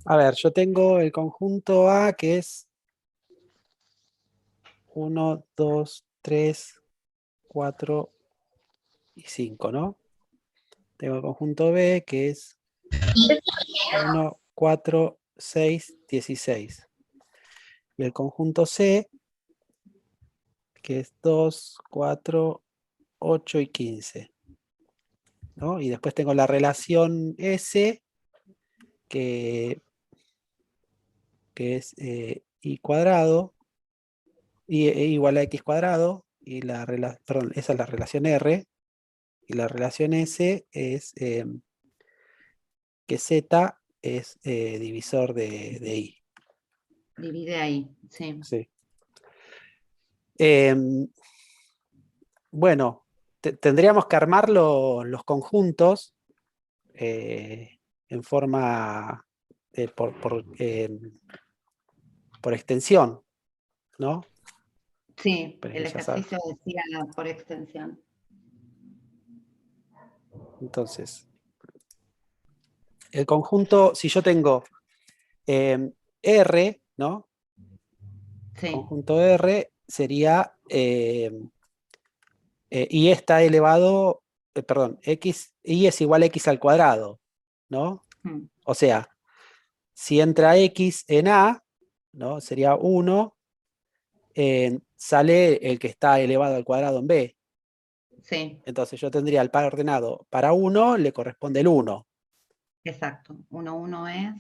A ver, yo tengo el conjunto A que es 1, 2, 3, 4 y 5, ¿no? Tengo el conjunto B que es 1, 4, 6, 16. Y el conjunto C que es 2, 4, 8 y 15, ¿no? Y después tengo la relación S que es y cuadrado igual a x cuadrado, y perdón, esa es la relación R, y la relación S es que Z es divisor de I. Divide ahí, sí. Sí. Bueno, tendríamos que armar los conjuntos en forma por extensión, ¿no? Sí, Pero el ya sabes. ejercicio decía por extensión. Entonces, el conjunto, si yo tengo R, ¿no? Sí, Conjunto R sería y está elevado, perdón, x, y es igual a x al cuadrado, ¿no? O sea, si entra x en A, ¿no? Sería 1, sale el que está elevado al cuadrado en B. sí, Entonces yo tendría el par ordenado para 1, le corresponde el 1. exacto. 1 es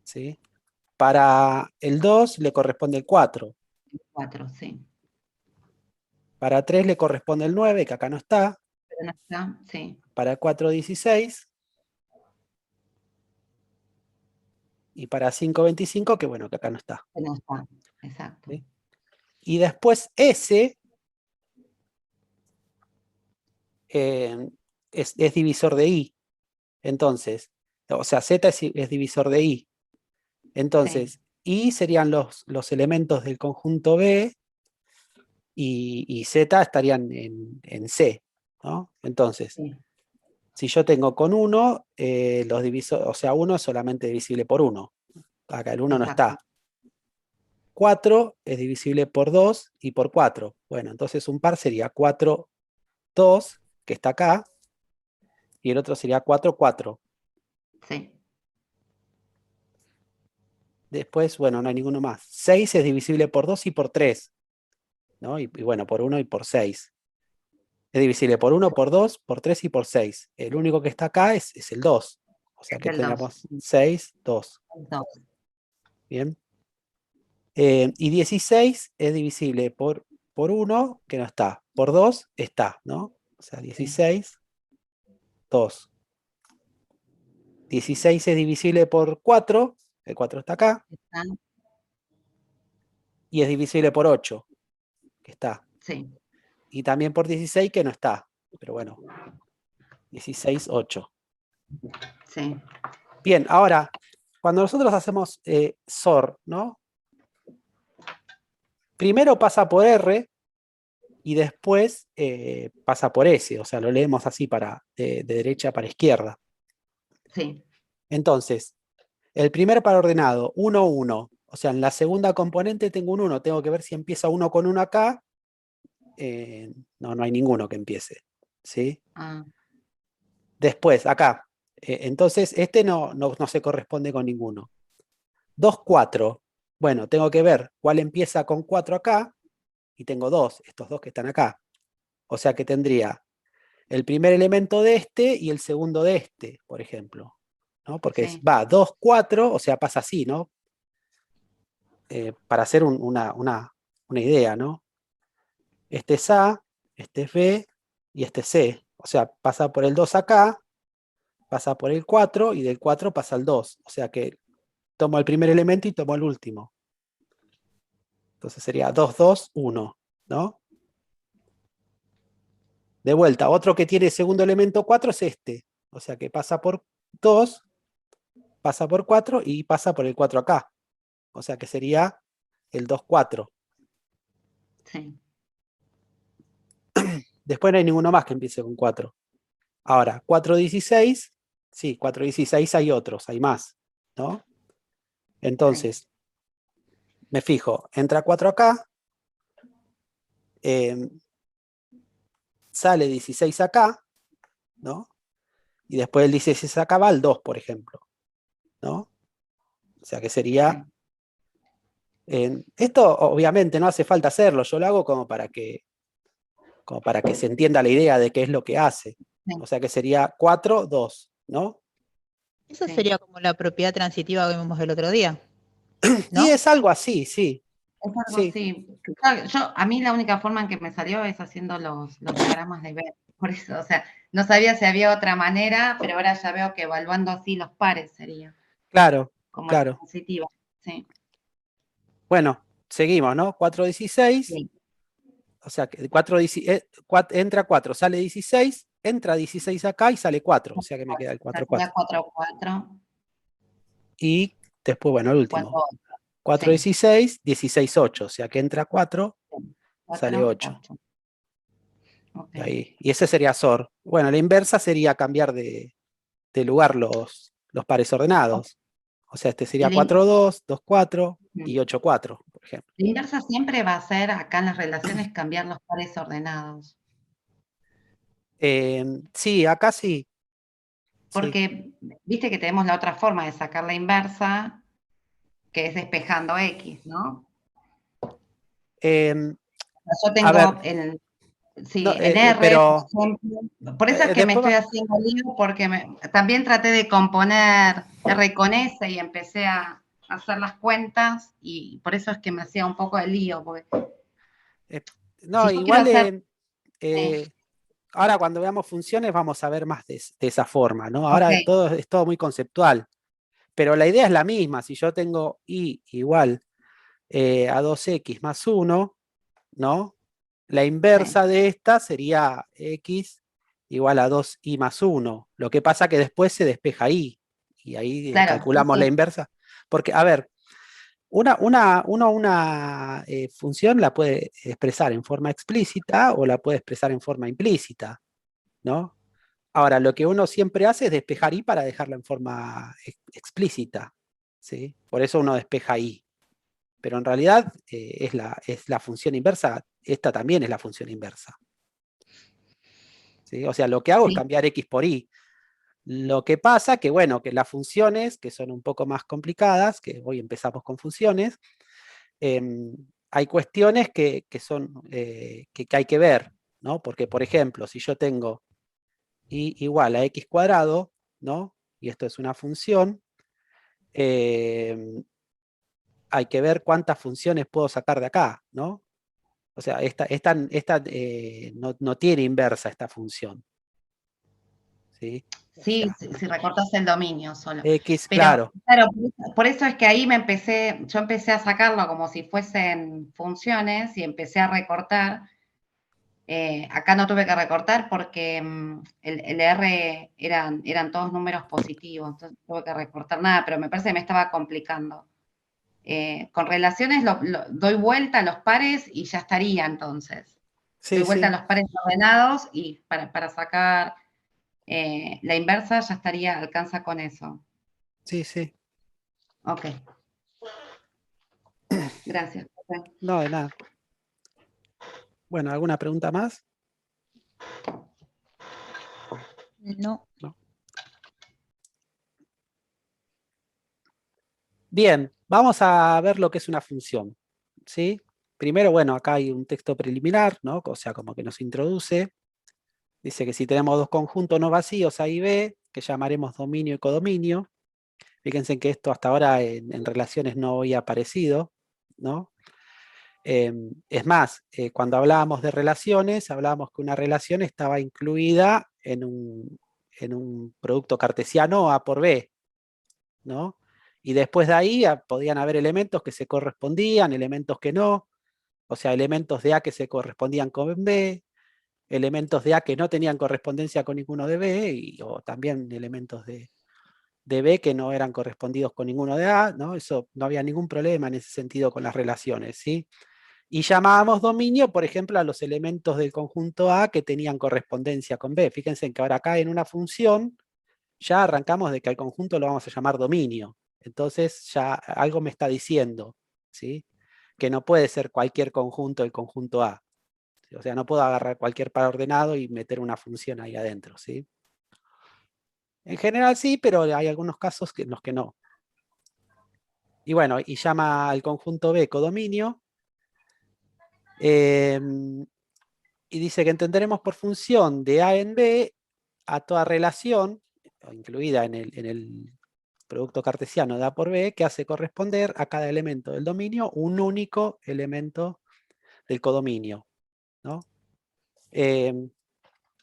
¿Sí? Para el 2 le corresponde el 4. 4, sí. Para 3 le corresponde el 9, que acá no está. Pero no está, sí. Para 4, 16. Y para 5, 25, que bueno, que acá no está. Que no está, exacto. ¿Sí? Y después S es divisor de I. Entonces, o sea, Z es divisor de I. Entonces, Sí, I serían los elementos del conjunto B y Z estarían en C, ¿no? Entonces, sí, si yo tengo con 1, los divisores, o sea, 1 es solamente divisible por 1. Acá el 1 no exacto. está. 4 es divisible por 2 y por 4. Bueno, entonces un par sería 4, 2, que está acá, y el otro sería 4, 4. Sí, Después, bueno, no hay ninguno más. 6 es divisible por 2 y por 3, ¿no? Y bueno, por 1 y por 6. Es divisible por 1, por 2, por 3 y por 6. El único que está acá es el 2. O sea es que el 2. tengamos 6, 2. El 2. Bien. Y 16 es divisible por 1, que no está. Por 2 está, ¿no? O sea, Sí. 16, 2. 16 es divisible por 4, el 4 está acá. Está, Y es divisible por 8, que está. sí, Y también por 16, que no está. Pero bueno, 16, 8. sí. Bien, ahora, cuando nosotros hacemos SOR, ¿no? Primero pasa por R y después pasa por S, o sea, lo leemos así de derecha para izquierda. Sí, Entonces, el primer par ordenado, 1, 1. O sea, en la segunda componente tengo un 1, tengo que ver si empieza 1 con 1 acá. No, no hay ninguno que empiece. ¿Sí? ah, Después, acá. Entonces, este no se corresponde con ninguno. 2, 4. Bueno, tengo que ver cuál empieza con 4 acá. Y tengo 2, estos dos que están acá. O sea que tendría el primer elemento de este y el segundo de este, por ejemplo. ¿No? Porque sí, va 2, 4, o sea, pasa así, ¿no? Para hacer una idea, ¿no? Este es A, este es B y este es C. O sea, pasa por el 2 acá, pasa por el 4 y del 4 pasa al 2. O sea que tomo el primer elemento y tomo el último. Entonces sería 2, 2, 1, ¿no? De vuelta, otro que tiene segundo elemento 4 es este. O sea que pasa por 2, pasa por 4 y pasa por el 4 acá. O sea que sería el 2, 4. sí. Después no hay ninguno más que empiece con 4. Ahora, 4, 16. Sí, 4, 16 hay otros, hay más, ¿no? Entonces, me fijo, entra 4 acá, sale 16 acá, ¿no? Y después el 16 acá va al 2, por ejemplo, ¿no? O sea que sería... esto obviamente no hace falta hacerlo, yo lo hago como para que se entienda la idea de qué es lo que hace. Sí. O sea que sería 4, 2, ¿no? Eso Sí. sería como la propiedad transitiva que vimos el otro día, ¿no? Y es algo así, sí. Es algo Sí. así. A mí la única forma en que me salió es haciendo los diagramas de B. Por eso, o sea, no sabía si había otra manera, pero ahora ya veo que evaluando así los pares sería. Claro, Como claro. la transitiva. Sí. Bueno, seguimos, ¿no? 4, 16. Sí. O sea, que entra 4, sale 16, entra 16 acá y sale 4. O sea que me queda el 4, 4. 4, 4. Y después, bueno, el último. 4, 4, sí. 16, 16, 8. O sea que entra 4, 4, sale 8. 8. Okay. Y ese sería SOR. Bueno, la inversa sería cambiar de lugar los pares ordenados. O sea, este sería 4, 2, 2, 4 y 8, 4, por ejemplo. La inversa siempre va a ser, acá en las relaciones, cambiar los pares ordenados. Sí, acá sí. Porque, viste que tenemos la otra forma de sacar la inversa, que es despejando X, ¿no? Yo tengo en R, pero, por ejemplo. Por eso es que me estoy haciendo lío, porque también traté de componer R con S y empecé a hacer las cuentas, y por eso es que me hacía un poco de lío. Porque no, si igual ahora cuando veamos funciones vamos a ver más de esa forma, ¿no? Ahora okay. es todo muy conceptual, pero la idea es la misma. Si yo tengo y igual a 2x más 1, ¿no? La inversa de esta sería x igual a 2y más 1. Lo que pasa que después se despeja y ahí Claro, calculamos la inversa. Porque, a ver, una función la puede expresar en forma explícita o la puede expresar en forma implícita, ¿no? Ahora, lo que uno siempre hace es despejar y para dejarla en forma explícita, ¿sí? Por eso uno despeja y. Pero en realidad es la función inversa, esta también es la función inversa. ¿Sí? O sea, lo que hago es cambiar x por y. Lo que pasa que, bueno, que las funciones, que son un poco más complicadas, que hoy empezamos con funciones, hay cuestiones que hay que ver, ¿no? Porque, por ejemplo, si yo tengo y igual a x cuadrado, ¿no? Y esto es una función, hay que ver cuántas funciones puedo sacar de acá, ¿no? O sea, esta no tiene inversa esta función. ¿Sí? Sí, O sea, si recortas el dominio solo. X, Pero, claro. Por eso es que ahí yo empecé a sacarlo como si fuesen funciones y empecé a recortar. Acá no tuve que recortar porque el R eran todos números positivos, entonces no tuve que recortar nada, pero me parece que me estaba complicando. Con relaciones doy vuelta a los pares y ya estaría entonces. Sí, doy vuelta sí. a los pares ordenados y para sacar la inversa ya estaría, alcanza con eso. Sí, sí. Ok. Gracias. No, de nada. Bueno, ¿alguna pregunta más? No. No. Bien, vamos a ver lo que es una función, ¿sí? Primero, bueno, acá hay un texto preliminar, ¿no? O sea, como que nos introduce. Dice que si tenemos dos conjuntos no vacíos A y B, que llamaremos dominio y codominio. Fíjense que esto hasta ahora en relaciones no había aparecido, ¿no? Es más, cuando hablábamos de relaciones, hablábamos que una relación estaba incluida en un producto cartesiano A por B, ¿no? Y después de ahí podían haber elementos que se correspondían, elementos que no, o sea, elementos de A que se correspondían con B, elementos de A que no tenían correspondencia con ninguno de B, o también elementos de B que no eran correspondidos con ninguno de A, ¿no? Eso no había ningún problema en ese sentido con las relaciones, ¿sí? Y llamábamos dominio, por ejemplo, a los elementos del conjunto A que tenían correspondencia con B. Fíjense que ahora acá en una función ya arrancamos de que al conjunto lo vamos a llamar dominio. Entonces ya algo me está diciendo, ¿sí? Que no puede ser cualquier conjunto el conjunto A. O sea, no puedo agarrar cualquier par ordenado y meter una función ahí adentro, ¿sí? En general sí, pero hay algunos casos en los que no. Y bueno, y llama al conjunto B codominio. Y dice que entenderemos por función de A en B a toda relación, incluida en el producto cartesiano de A por B, que hace corresponder a cada elemento del dominio un único elemento del codominio, ¿no?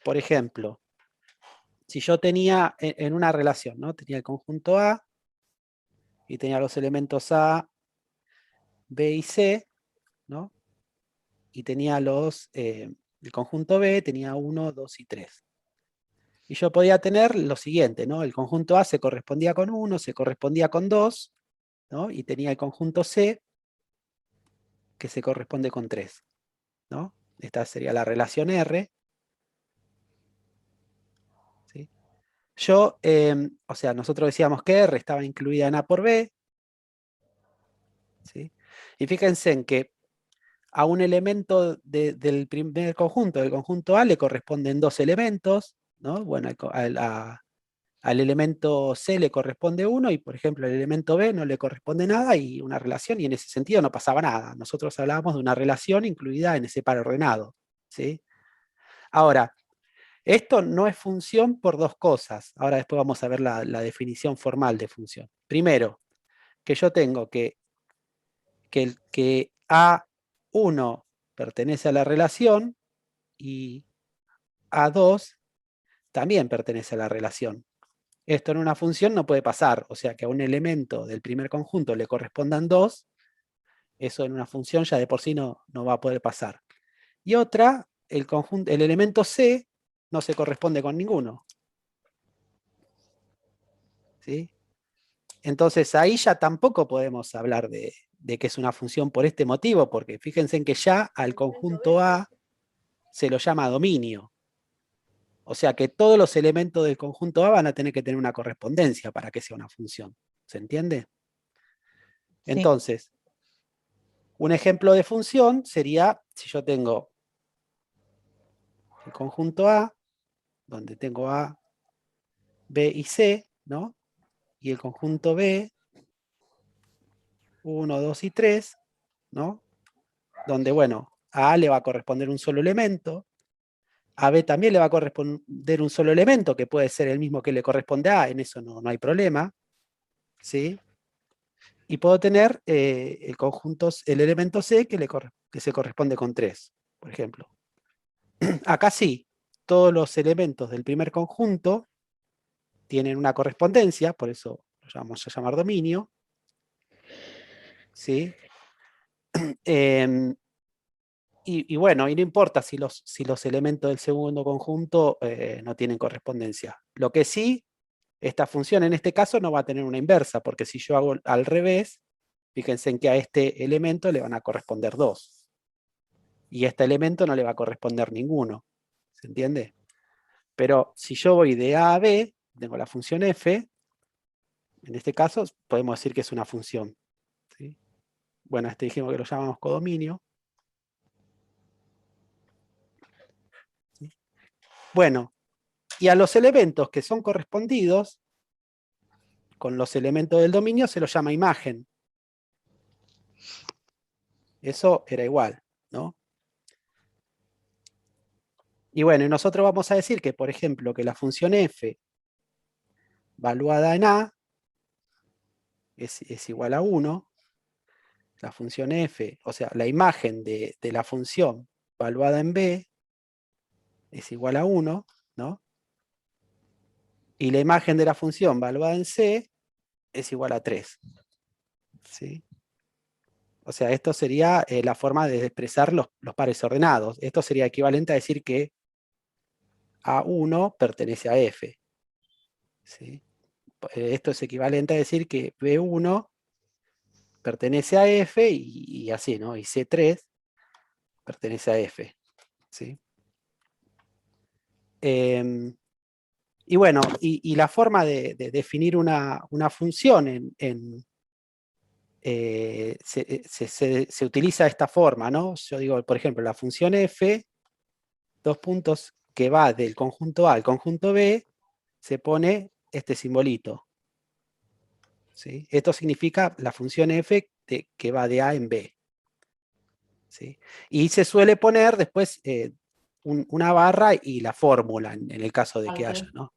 Por ejemplo, si yo tenía en una relación, ¿no? Tenía el conjunto A y tenía los elementos A, B y C, ¿no? Y tenía el conjunto B, tenía 1, 2 y 3. Y yo podía tener lo siguiente, ¿no? El conjunto A se correspondía con 1, se correspondía con 2, ¿no? Y tenía el conjunto C que se corresponde con 3, ¿no? Esta sería la relación R. ¿Sí? O sea, nosotros decíamos que R estaba incluida en A por B, ¿sí? Y fíjense en que a un elemento del primer conjunto, del conjunto A, le corresponden 2 elementos, ¿no? Bueno, al elemento C le corresponde 1 y, por ejemplo, al elemento B no le corresponde nada y una relación, y en ese sentido no pasaba nada. Nosotros hablábamos de una relación incluida en ese par ordenado, ¿sí? Ahora, esto no es función por dos cosas. Ahora después vamos a ver la definición formal de función. Primero, que yo tengo que A1 pertenece a la relación y A2 también pertenece a la relación. Esto en una función no puede pasar, o sea que a un elemento del primer conjunto le correspondan 2, eso en una función ya de por sí no va a poder pasar. Y otra, el elemento C no se corresponde con ninguno, ¿sí? Entonces ahí ya tampoco podemos hablar de que es una función por este motivo, porque fíjense en que ya al conjunto A se lo llama dominio. O sea que todos los elementos del conjunto A van a tener que tener una correspondencia para que sea una función. ¿Se entiende? Sí. Entonces, un ejemplo de función sería si yo tengo el conjunto A, donde tengo A, B y C, ¿no? Y el conjunto B, 1, 2 y 3, ¿no? Donde, bueno, a A le va a corresponder un solo elemento, a B también le va a corresponder un solo elemento, que puede ser el mismo que le corresponde a A, en eso no hay problema, ¿sí? Y puedo tener el elemento C que se corresponde con 3, por ejemplo. Acá sí, todos los elementos del primer conjunto tienen una correspondencia, por eso lo vamos a llamar dominio, ¿sí? Y bueno, y no importa si los elementos del segundo conjunto no tienen correspondencia. Lo que sí, esta función en este caso no va a tener una inversa, porque si yo hago al revés, fíjense en que a este elemento le van a corresponder 2. Y a este elemento no le va a corresponder ninguno. ¿Se entiende? Pero si yo voy de A a B, tengo la función f, en este caso podemos decir que es una función, ¿sí? Bueno, este dijimos que lo llamamos codominio. ¿Sí? Bueno, y a los elementos que son correspondidos con los elementos del dominio se los llama imagen. Eso era igual, ¿no? Y bueno, y nosotros vamos a decir que, por ejemplo, que la función f valuada en A es igual a 1. La función f, o sea, la imagen de la función valuada en B es igual a 1, ¿no? Y la imagen de la función valuada en C es igual a 3. ¿Sí? O sea, esto sería la forma de expresar los pares ordenados. Esto sería equivalente a decir que A1 pertenece a F. ¿Sí? Esto es equivalente a decir que B1 pertenece a F y así, ¿no? Y C3 pertenece a F. ¿Sí? Y bueno, y la forma de definir una función se utiliza de esta forma, ¿no? Yo digo, por ejemplo, la función f, dos puntos, que va del conjunto A al conjunto B, se pone este simbolito. ¿Sí? Esto significa la función f que va de A en B. ¿Sí? Y se suele poner después una barra y la fórmula, en el caso de que haya, ¿no?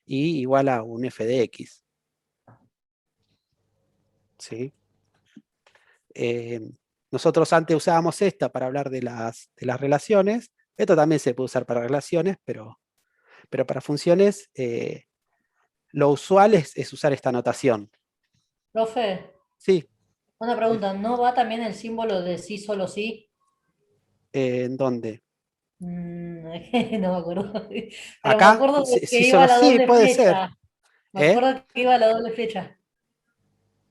Y igual a un f de x. ¿Sí? Nosotros antes usábamos esta para hablar de las relaciones. Esto también se puede usar para relaciones, pero para funciones lo usual es usar esta notación. Profe, Sí, una pregunta, ¿no va también el símbolo de sí, solo sí? ¿en dónde? No me acuerdo. Pero me Acá, acuerdo de que sí, iba solo la sí, doble puede ser. flecha. Me ¿Eh? acuerdo que iba la doble flecha.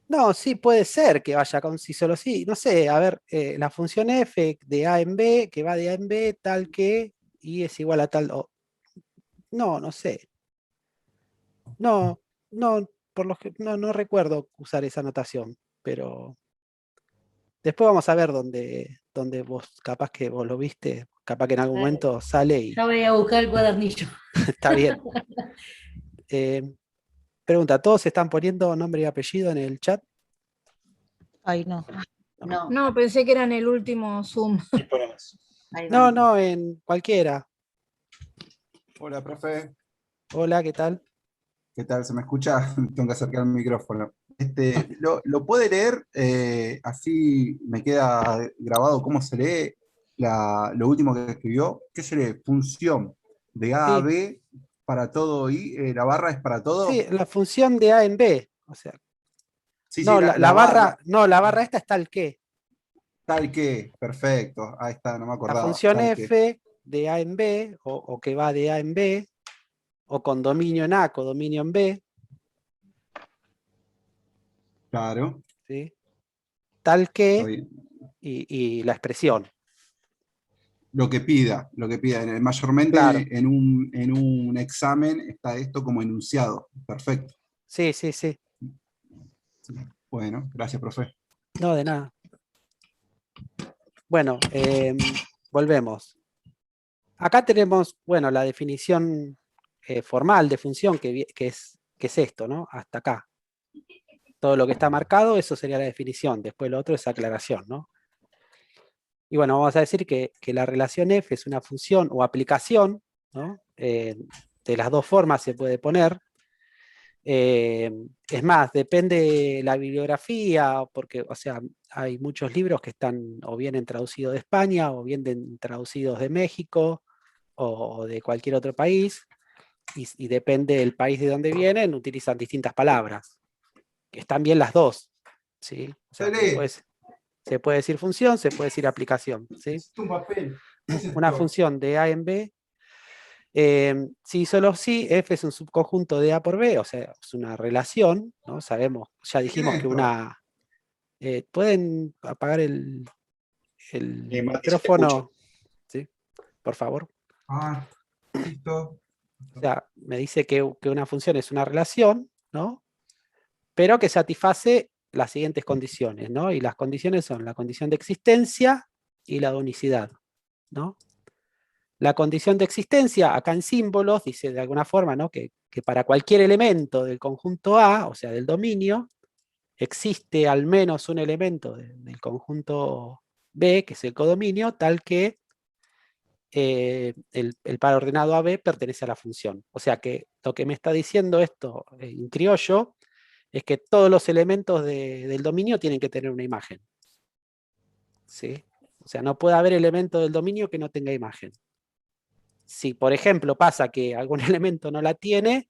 No, sí, puede ser que vaya con sí, solo sí. No sé, a ver, la función f de A en B, que va de A en B, tal que, y es igual a tal. No, no sé. No, no, no recuerdo usar esa notación, pero después vamos a ver dónde vos, capaz que vos lo viste, capaz que en algún momento sale y Ya voy a buscar el cuadernillo. está bien. Eh, Pregunta, ¿todos están poniendo nombre y apellido en el chat? Ay, no. No, No, pensé que era en el último Zoom. ahí No, va. no, en cualquiera. Hola, profe. Hola, ¿qué tal? ¿Qué tal? ¿Se me escucha? Tengo que acercar el micrófono. ¿Lo puede leer? Así me queda grabado cómo se lee lo último que escribió. ¿Qué se lee? Función de A a Sí, B para todo y la barra es para todo. sí, la función de A en B. O sea, Sí, sí, no, la barra, no, la barra esta es tal que. tal que. Perfecto. Ahí está, no me La acordaba. función Tal que. f de A en B, o que va de A en B, o con dominio en A, con dominio en B, Claro. ¿sí? Tal que, Estoy- y la expresión. lo que pida. Claro, Mayormente en un examen está esto como enunciado. Perfecto. sí, sí, sí. Bueno, gracias, profe. No, de nada. Bueno, volvemos. Acá tenemos, bueno, la definición formal de función, que es esto, ¿no? Hasta acá. Todo lo que está marcado, eso sería la definición. Después lo otro es aclaración, ¿no? Y bueno, vamos a decir que la relación f es una función o aplicación, ¿no? De las dos formas se puede poner. Es más, depende de la bibliografía, porque, o sea, hay muchos libros que están o bien traducidos de España, o bien traducidos de México, o de cualquier otro país, y depende del país de donde vienen, utilizan distintas palabras, que están bien las dos, ¿sí? O sea, se puede decir función, se puede decir aplicación, ¿sí? Un papel. Una función de A en B, si solo si f es un subconjunto de A por B, o sea, es una relación, ¿no? Sabemos, ya dijimos que una... ¿pueden apagar el Matías, te escucho. micrófono? ¿Sí? Por favor. Ah, listo. O sea, me dice que una función es una relación, ¿no? Pero que satisface las siguientes condiciones, ¿no? Y las condiciones son la condición de existencia y la de unicidad, ¿no? La condición de existencia, acá en símbolos, dice de alguna forma, ¿no? Que para cualquier elemento del conjunto A, o sea, del dominio, existe al menos un elemento del conjunto B, que es el codominio, tal que el par ordenado AB pertenece a la función. O sea que lo que me está diciendo esto en criollo es que todos los elementos del dominio tienen que tener una imagen. ¿Sí? O sea, no puede haber elemento del dominio que no tenga imagen. Si, por ejemplo, pasa que algún elemento no la tiene,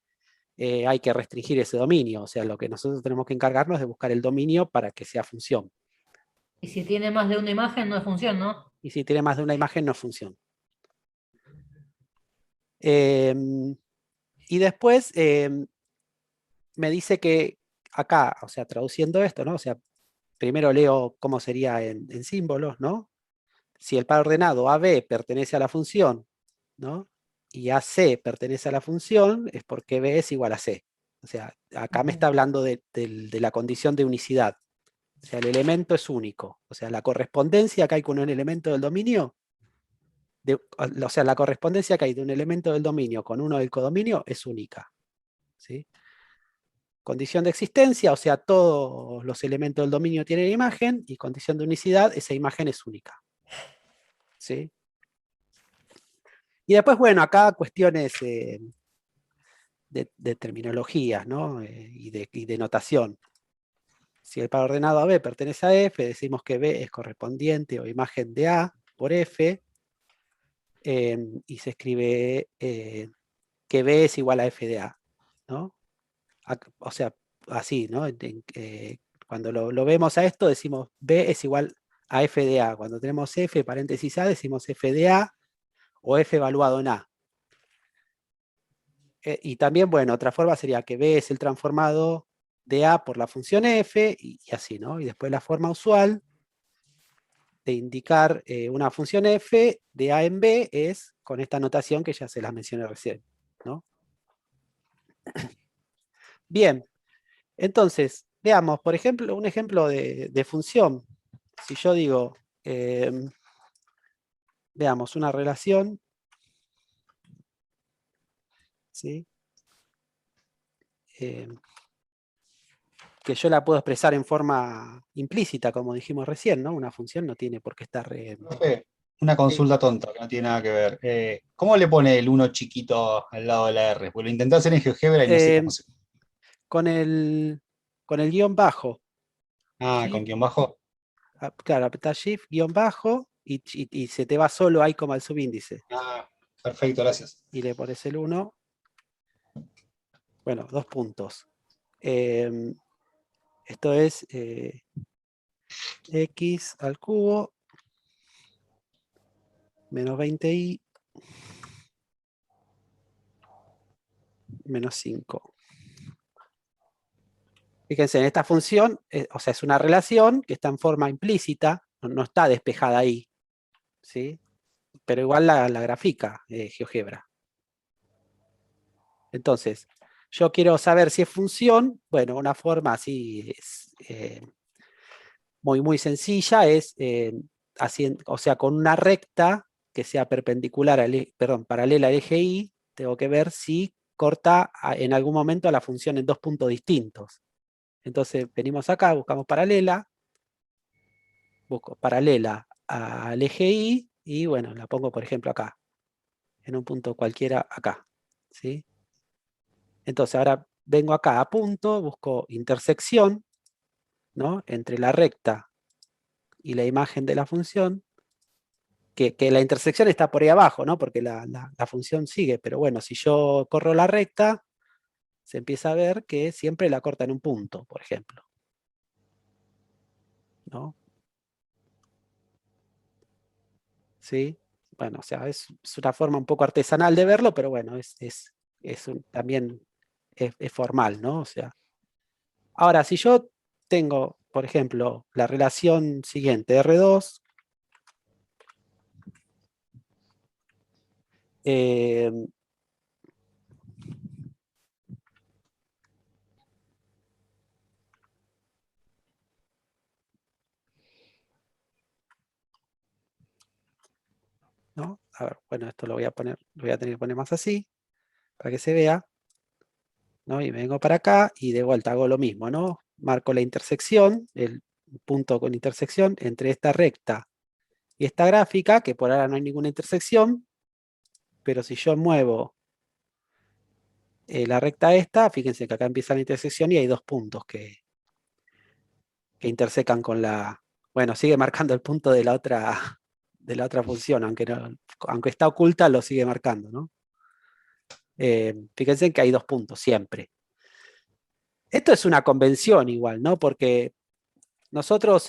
hay que restringir ese dominio. O sea, lo que nosotros tenemos que encargarnos es de buscar el dominio para que sea función. Y si tiene más de una imagen, no es función, ¿no? Y si tiene más de una imagen, no es función. Eh, y después me dice que acá, o sea, traduciendo esto, ¿no? O sea, primero leo cómo sería en símbolos, ¿no? Si el par ordenado AB pertenece a la función, ¿no? y AC pertenece a la función, es porque B es igual a C. O sea, acá me está hablando de la condición de unicidad. O sea, el elemento es único. O sea, la correspondencia que hay con un elemento del dominio, o sea, la correspondencia que hay de un elemento del dominio con uno del codominio es única. ¿Sí? Condición de existencia, o sea, todos los elementos del dominio tienen imagen, y condición de unicidad, esa imagen es única. ¿Sí? Y después, bueno, acá cuestiones de terminologías, ¿no? Y de notación. Si el par ordenado a B pertenece a F, decimos que B es correspondiente o imagen de A por F, y se escribe que B es igual a F de A, ¿no? O sea, así, ¿no? Cuando lo vemos a esto, decimos B es igual a F de A. Cuando tenemos F, paréntesis A, decimos F de A o F evaluado en A. Y también, bueno, otra forma sería que B es el transformado de A por la función F, y así, ¿no? Y después la forma usual de indicar una función F de A en B es con esta notación que ya se las mencioné recién, ¿no? Bien, entonces, veamos, por ejemplo, un ejemplo de función. Si yo digo, veamos, una relación, ¿sí? Que yo la puedo expresar en forma implícita, como dijimos recién, ¿no? Una función no tiene por qué estar... Profe, una consulta tonta que no tiene nada que ver. ¿Cómo le pone el 1 chiquito al lado de la R? Porque lo intenté hacer en GeoGebra y no sé cómo se... con el guión bajo. Ah, ¿Sí? ¿con guión bajo? Claro, apretás Shift, guión bajo, y se te va solo ahí como al subíndice. Ah, perfecto, gracias. Y le pones el 1. Bueno, 2 puntos. Esto es x al cubo menos 20y menos 5. Fíjense, en esta función, o sea, es una relación que está en forma implícita, no está despejada ahí, ¿sí? Pero igual la grafica GeoGebra. Entonces, yo quiero saber si es función. Bueno, una forma así es, muy sencilla es, o sea, con una recta que sea perpendicular paralela al eje Y, tengo que ver si corta en algún momento a la función en 2 puntos distintos. Entonces venimos acá, buscamos paralela, busco paralela al eje Y, y bueno, la pongo por ejemplo acá, en un punto cualquiera acá, ¿sí? Entonces ahora vengo acá a punto, busco intersección, ¿no? Entre la recta y la imagen de la función, que la intersección está por ahí abajo, ¿no? Porque la función sigue, pero bueno, si yo corro la recta, se empieza a ver que siempre la corta en un punto, por ejemplo, ¿no? ¿Sí? Bueno, o sea, es una forma un poco artesanal de verlo, pero bueno, también es formal, ¿no? O sea, ahora, si yo tengo, por ejemplo, la relación siguiente, R2, ¿no? A ver, bueno, esto lo voy a tener que poner más así, para que se vea, ¿no? Y vengo para acá y de vuelta hago lo mismo, ¿no? Marco la intersección, el punto con intersección entre esta recta y esta gráfica, que por ahora no hay ninguna intersección, pero si yo muevo la recta esta, fíjense que acá empieza la intersección y hay 2 puntos que intersecan con la... Bueno, sigue marcando el punto de la otra función, aunque está oculta, lo sigue marcando, ¿no? Fíjense que hay 2 puntos siempre. Esto es una convención igual, ¿no? Porque nosotros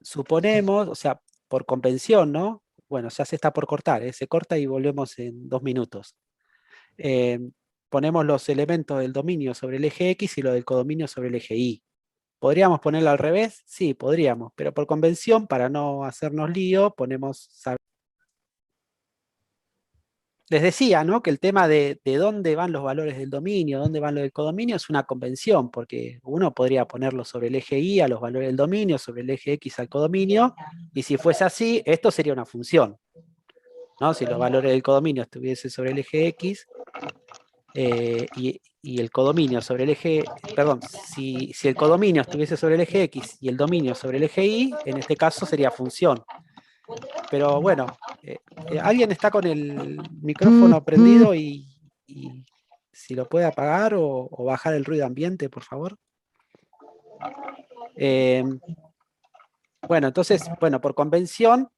suponemos, o sea, por convención, ¿no? Bueno, ya se está por cortar, se corta y volvemos en 2 minutos. Ponemos los elementos del dominio sobre el eje X y lo del codominio sobre el eje Y. ¿Podríamos ponerlo al revés? Sí, podríamos, pero por convención, para no hacernos lío, ponemos... les decía, ¿no? Que el tema de dónde van los valores del dominio, dónde van los del codominio, es una convención, porque uno podría ponerlo sobre el eje Y a los valores del dominio, sobre el eje X al codominio, y si fuese así, esto sería una función, ¿no? Si los valores del codominio estuviesen sobre el eje X, y el codominio sobre el eje, perdón, si el codominio estuviese sobre el eje X y el dominio sobre el eje Y, en este caso sería función. Pero bueno, alguien está con el micrófono prendido y si lo puede apagar o bajar el ruido ambiente, por favor. Bueno, entonces, bueno, por convención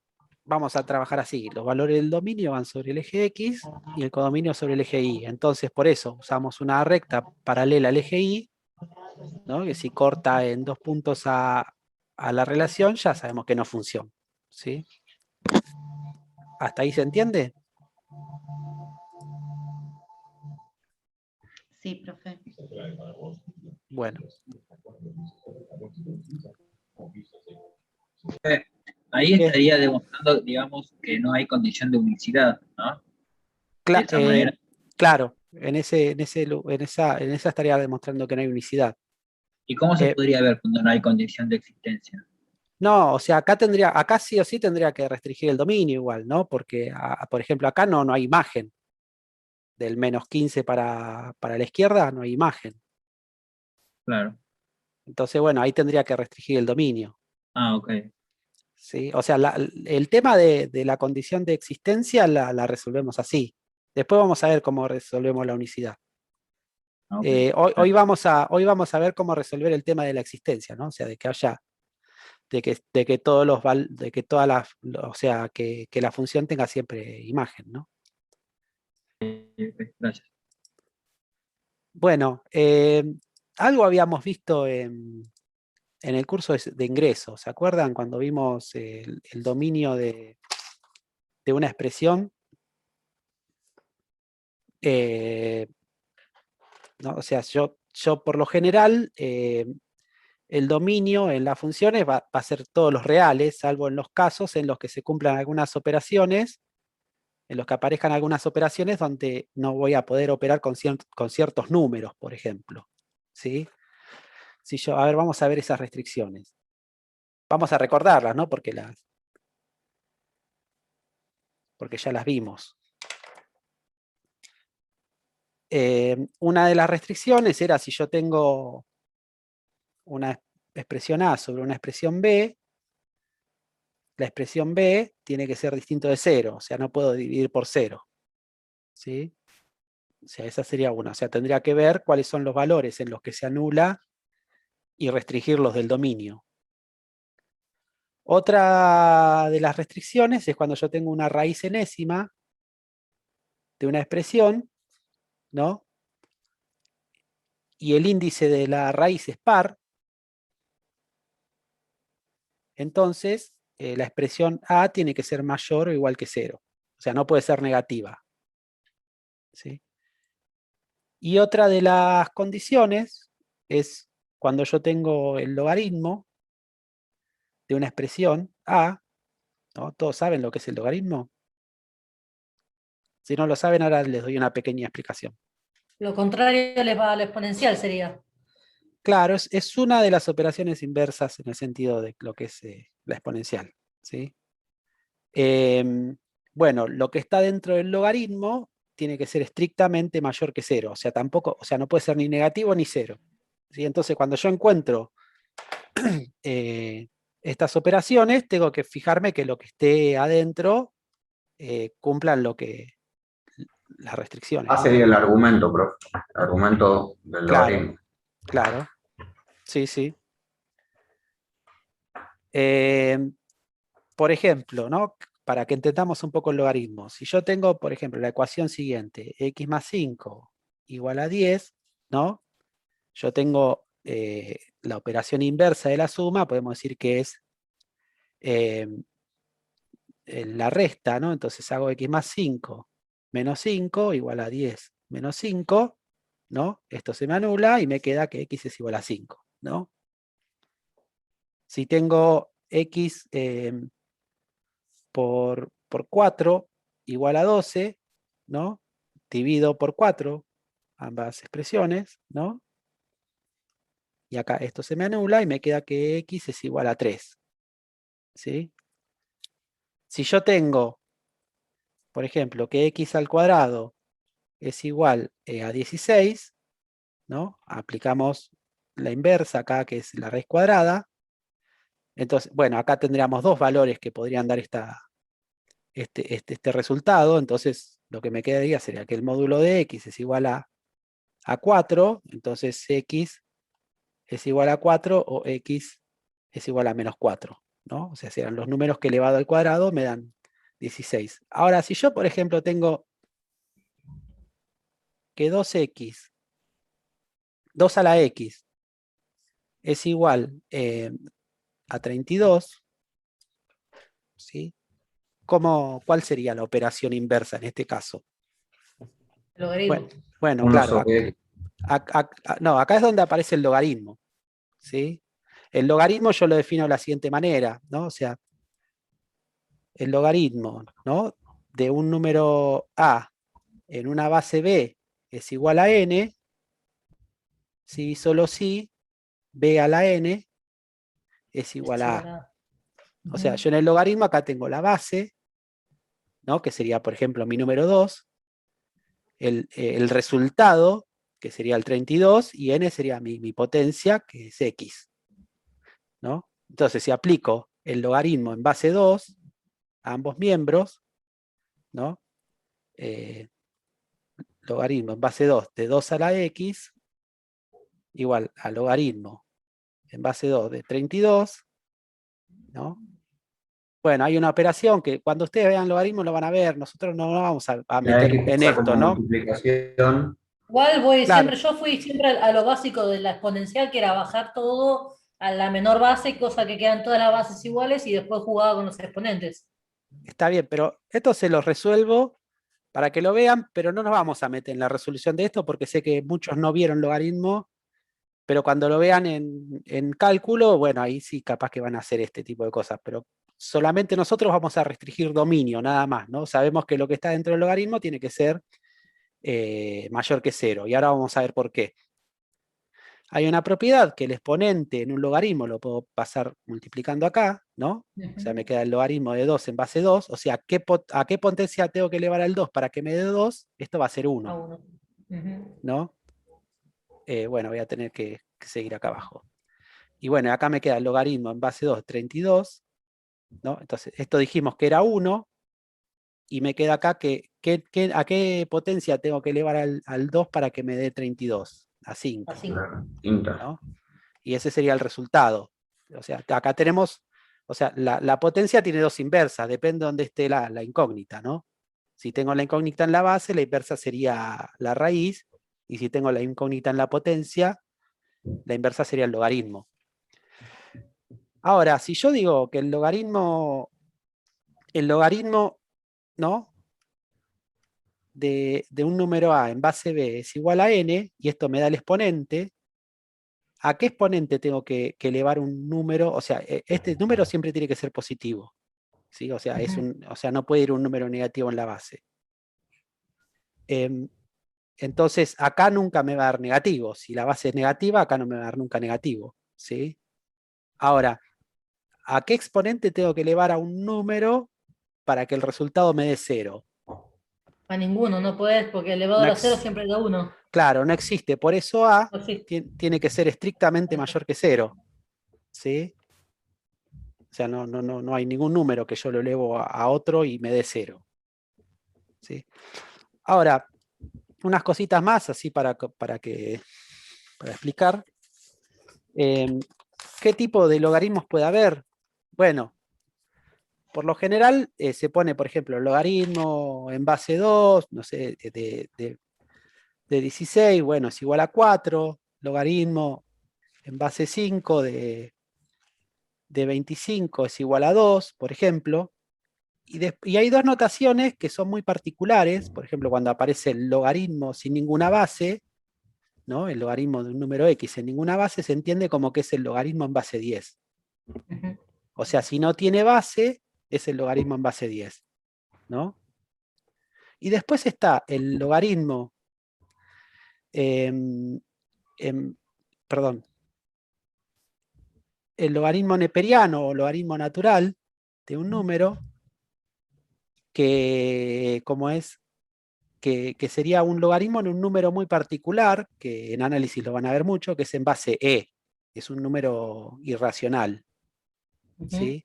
vamos a trabajar así. Los valores del dominio van sobre el eje X y el codominio sobre el eje Y. Entonces, por eso usamos una recta paralela al eje Y, ¿no? Que si corta en 2 puntos a la relación, ya sabemos que no funciona, ¿sí? ¿Hasta ahí se entiende? Sí, profe. Bueno. Ahí estaría demostrando, digamos, que no hay condición de unicidad, ¿no? De esa manera. Claro, en esa estaría demostrando que no hay unicidad. ¿Y cómo se podría ver cuando no hay condición de existencia? No, o sea, acá sí o sí tendría que restringir el dominio igual, ¿no? Porque, por ejemplo, acá no hay imagen. Del menos 15 para la izquierda no hay imagen. Claro. Entonces, bueno, ahí tendría que restringir el dominio. Ah, ok. ¿Sí? O sea, el tema de la condición de existencia la resolvemos así. Después vamos a ver cómo resolvemos la unicidad. Okay. Hoy vamos a ver cómo resolver el tema de la existencia, ¿no? O sea, de que haya, de que todos los de que todas las, o sea, que la función tenga siempre imagen, ¿no? Gracias. Bueno, algo habíamos visto en el curso de ingreso, ¿se acuerdan? Cuando vimos el dominio de una expresión. ¿No? O sea, yo por lo general, el dominio en las funciones va a ser todos los reales, salvo en los casos en los que se cumplan algunas operaciones, en los que aparezcan algunas operaciones donde no voy a poder operar con ciertos números, por ejemplo. ¿Sí? A ver, vamos a ver esas restricciones. Vamos a recordarlas, ¿no? Porque ya las vimos. Una de las restricciones era si yo tengo una expresión A sobre una expresión B, la expresión B tiene que ser distinto de 0, o sea, no puedo dividir por 0. ¿Sí? O sea, esa sería una. O sea, tendría que ver cuáles son los valores en los que se anula y restringirlos del dominio. Otra de las restricciones es cuando yo tengo una raíz enésima de una expresión, ¿no? Y el índice de la raíz es par. Entonces, la expresión A tiene que ser mayor o igual que 0. O sea, no puede ser negativa. ¿Sí? Y otra de las condiciones es cuando yo tengo el logaritmo de una expresión A, ¿no? ¿Todos saben lo que es el logaritmo? Si no lo saben, ahora les doy una pequeña explicación. Lo contrario les va a la exponencial, sería. Claro, es una de las operaciones inversas en el sentido de lo que es la exponencial. ¿Sí? Bueno, lo que está dentro del logaritmo tiene que ser estrictamente mayor que 0. O sea, tampoco, o sea, no puede ser ni negativo ni 0. ¿Sí? Entonces, cuando yo encuentro estas operaciones, tengo que fijarme que lo que esté adentro cumplan las restricciones. A sería el argumento, profe. El argumento del logaritmo. Claro. Sí, sí. Por ejemplo, ¿no? Para que entendamos un poco el logaritmo. Si yo tengo, por ejemplo, la ecuación siguiente, x más 5 igual a 10, ¿no? Yo tengo la operación inversa de la suma, podemos decir que es la resta, ¿no? Entonces hago x más 5 menos 5 igual a 10 menos 5, ¿no? Esto se me anula y me queda que x es igual a 5, ¿no? Si tengo x por 4 igual a 12, ¿no? Divido por 4 ambas expresiones, ¿no? Y acá esto se me anula y me queda que x es igual a 3. ¿Sí? Si yo tengo, por ejemplo, que x al cuadrado es igual a 16, ¿no? Aplicamos la inversa acá, que es la raíz cuadrada. Entonces, bueno, acá tendríamos dos valores que podrían dar este resultado. Entonces, lo que me quedaría sería que el módulo de x es igual a 4. Entonces, x es igual a 4 o x es igual a menos 4, ¿no? O sea, serán los números que elevado al cuadrado me dan 16. Ahora, si yo, por ejemplo, tengo que 2x, 2 a la x, es igual a 32, ¿sí? ¿Cuál sería la operación inversa en este caso? Logaritmo. Bueno, Uno claro. sobre No, acá es donde aparece el logaritmo, ¿sí? El logaritmo yo lo defino de la siguiente manera, ¿no? O sea, el logaritmo, ¿no? De un número a en una base b es igual a n, si y solo si b a la n es igual a a. O sea, yo en el logaritmo acá tengo la base, ¿no? Que sería, por ejemplo, mi número 2, el resultado, que sería el 32, y n sería mi potencia, que es x, ¿no? Entonces, si aplico el logaritmo en base 2 a ambos miembros, ¿no? Logaritmo en base 2 de 2 a la x igual a logaritmo en base 2 de 32, ¿no? Bueno, hay una operación que cuando ustedes vean logaritmo lo van a ver, nosotros no nos vamos a meter en esto, ¿no? multiplicación. Igual voy Claro. siempre, yo fui siempre a lo básico de la exponencial, que era bajar todo a la menor base, cosa que quedan todas las bases iguales, y después jugaba con los exponentes. Está bien, pero esto se lo resuelvo para que lo vean, pero no nos vamos a meter en la resolución de esto porque sé que muchos no vieron logaritmo, pero cuando lo vean en cálculo, bueno, ahí sí capaz que van a hacer este tipo de cosas, pero solamente nosotros vamos a restringir dominio, nada más, ¿no? Sabemos que lo que está dentro del logaritmo tiene que ser mayor que 0, y ahora vamos a ver por qué. Hay una propiedad que el exponente en un logaritmo lo puedo pasar multiplicando acá, ¿no? O sea, me queda el logaritmo de 2 en base 2, o sea, ¿a qué potencia tengo que elevar al 2 para que me dé 2? Esto va a ser 1, ¿no? Bueno, voy a tener que seguir acá abajo. Y bueno, acá me queda el logaritmo en base 2, 32, ¿no? Entonces, esto dijimos que era 1, y me queda acá ¿a qué potencia tengo que elevar al 2 para que me dé 32? A 5. ¿No? Y ese sería el resultado. O sea, acá tenemos, o sea, la potencia tiene dos inversas, depende de dónde esté la incógnita, ¿no? Si tengo la incógnita en la base, la inversa sería la raíz, y si tengo la incógnita en la potencia, la inversa sería el logaritmo. Ahora, si yo digo que el logaritmo, ¿no? De un número a en base b es igual a n, y esto me da el exponente, ¿a qué exponente tengo que elevar un número? O sea, este número siempre tiene que ser positivo, ¿sí? O sea, no puede ir un número negativo en la base. Entonces, acá nunca me va a dar negativo. Si la base es negativa, acá no me va a dar nunca negativo, ¿sí? Ahora, ¿a qué exponente tengo que elevar a un número para que el resultado me dé 0? A ninguno, no podés, porque elevado a 0 siempre da 1. Claro, no existe. Por eso A tiene que ser estrictamente mayor que 0. ¿Sí? O sea, no hay ningún número que yo lo elevo a otro y me dé 0. ¿Sí? Ahora, unas cositas más así para explicar. ¿Qué tipo de logaritmos puede haber? Bueno, por lo general se pone, por ejemplo, el logaritmo en base 2, no sé, de 16, bueno, es igual a 4, logaritmo en base 5 de 25 es igual a 2, por ejemplo, y hay dos notaciones que son muy particulares, por ejemplo, cuando aparece el logaritmo sin ninguna base, ¿no? El logaritmo de un número x en ninguna base se entiende como que es el logaritmo en base 10. O sea, si no tiene base, es el logaritmo en base 10, ¿no? Y después está el logaritmo, perdón, el logaritmo neperiano o logaritmo natural de un número que, como es, que sería un logaritmo en un número muy particular, que en análisis lo van a ver mucho, que es en base E, es un número irracional. ¿Sí?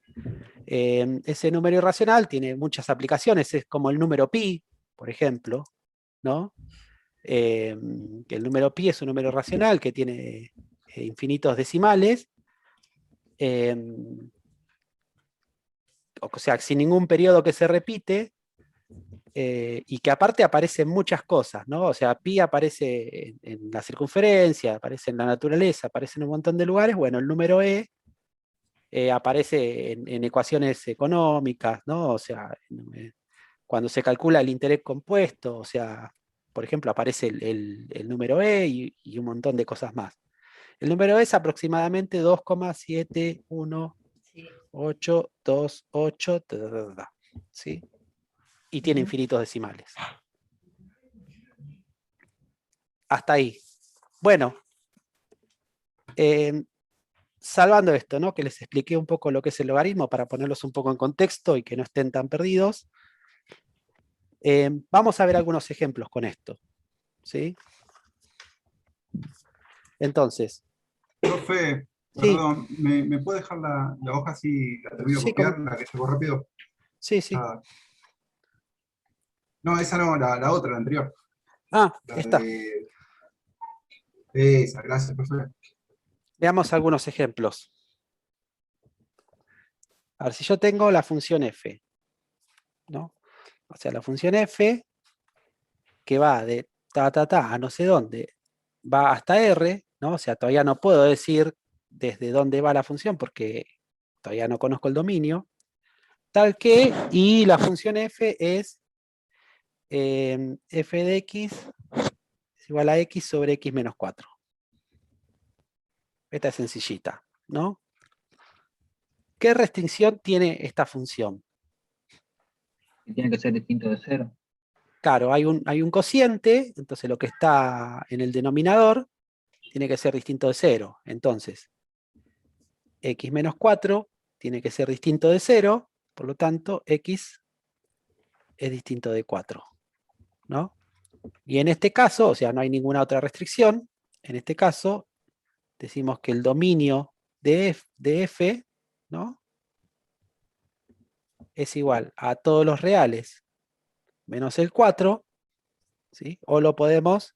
Ese número irracional tiene muchas aplicaciones, es como el número pi, por ejemplo, ¿no? El número pi es un número racional que tiene infinitos decimales, o sea, sin ningún periodo que se repite, y que aparte aparecen muchas cosas, ¿no? O sea, pi aparece en la circunferencia, aparece en la naturaleza, aparece en un montón de lugares. Bueno, el número E aparece en ecuaciones económicas, ¿no? O sea, cuando se calcula el interés compuesto, o sea, por ejemplo, aparece el número E y un montón de cosas más. El número E es aproximadamente 2,71828, ¿sí? Y tiene infinitos decimales. Hasta ahí. Bueno, salvando esto, ¿no? Que les expliqué un poco lo que es el logaritmo para ponerlos un poco en contexto y que no estén tan perdidos. Vamos a ver algunos ejemplos con esto, ¿sí? Entonces. Profe, perdón, ¿me puede dejar la hoja si la termino de copiar, la que llegó rápido? Sí, sí. No, esa no, la otra, la anterior. Ah, la está. Esa, gracias, profe. Veamos algunos ejemplos. A ver, si yo tengo la función f, ¿no? O sea, la función f que va de a no sé dónde, va hasta r, ¿no? O sea, todavía no puedo decir desde dónde va la función porque todavía no conozco el dominio, tal que, y la función f es f de x es igual a x sobre x menos 4. Esta es sencillita, ¿no? ¿Qué restricción tiene esta función? Tiene que ser distinto de 0. Claro, hay un cociente, entonces lo que está en el denominador tiene que ser distinto de 0. Entonces, x menos 4 tiene que ser distinto de 0, por lo tanto, x es distinto de 4, ¿no? Y en este caso, o sea, no hay ninguna otra restricción, en este caso, decimos que el dominio de f, ¿no? Es igual a todos los reales menos el 4, ¿sí? O lo podemos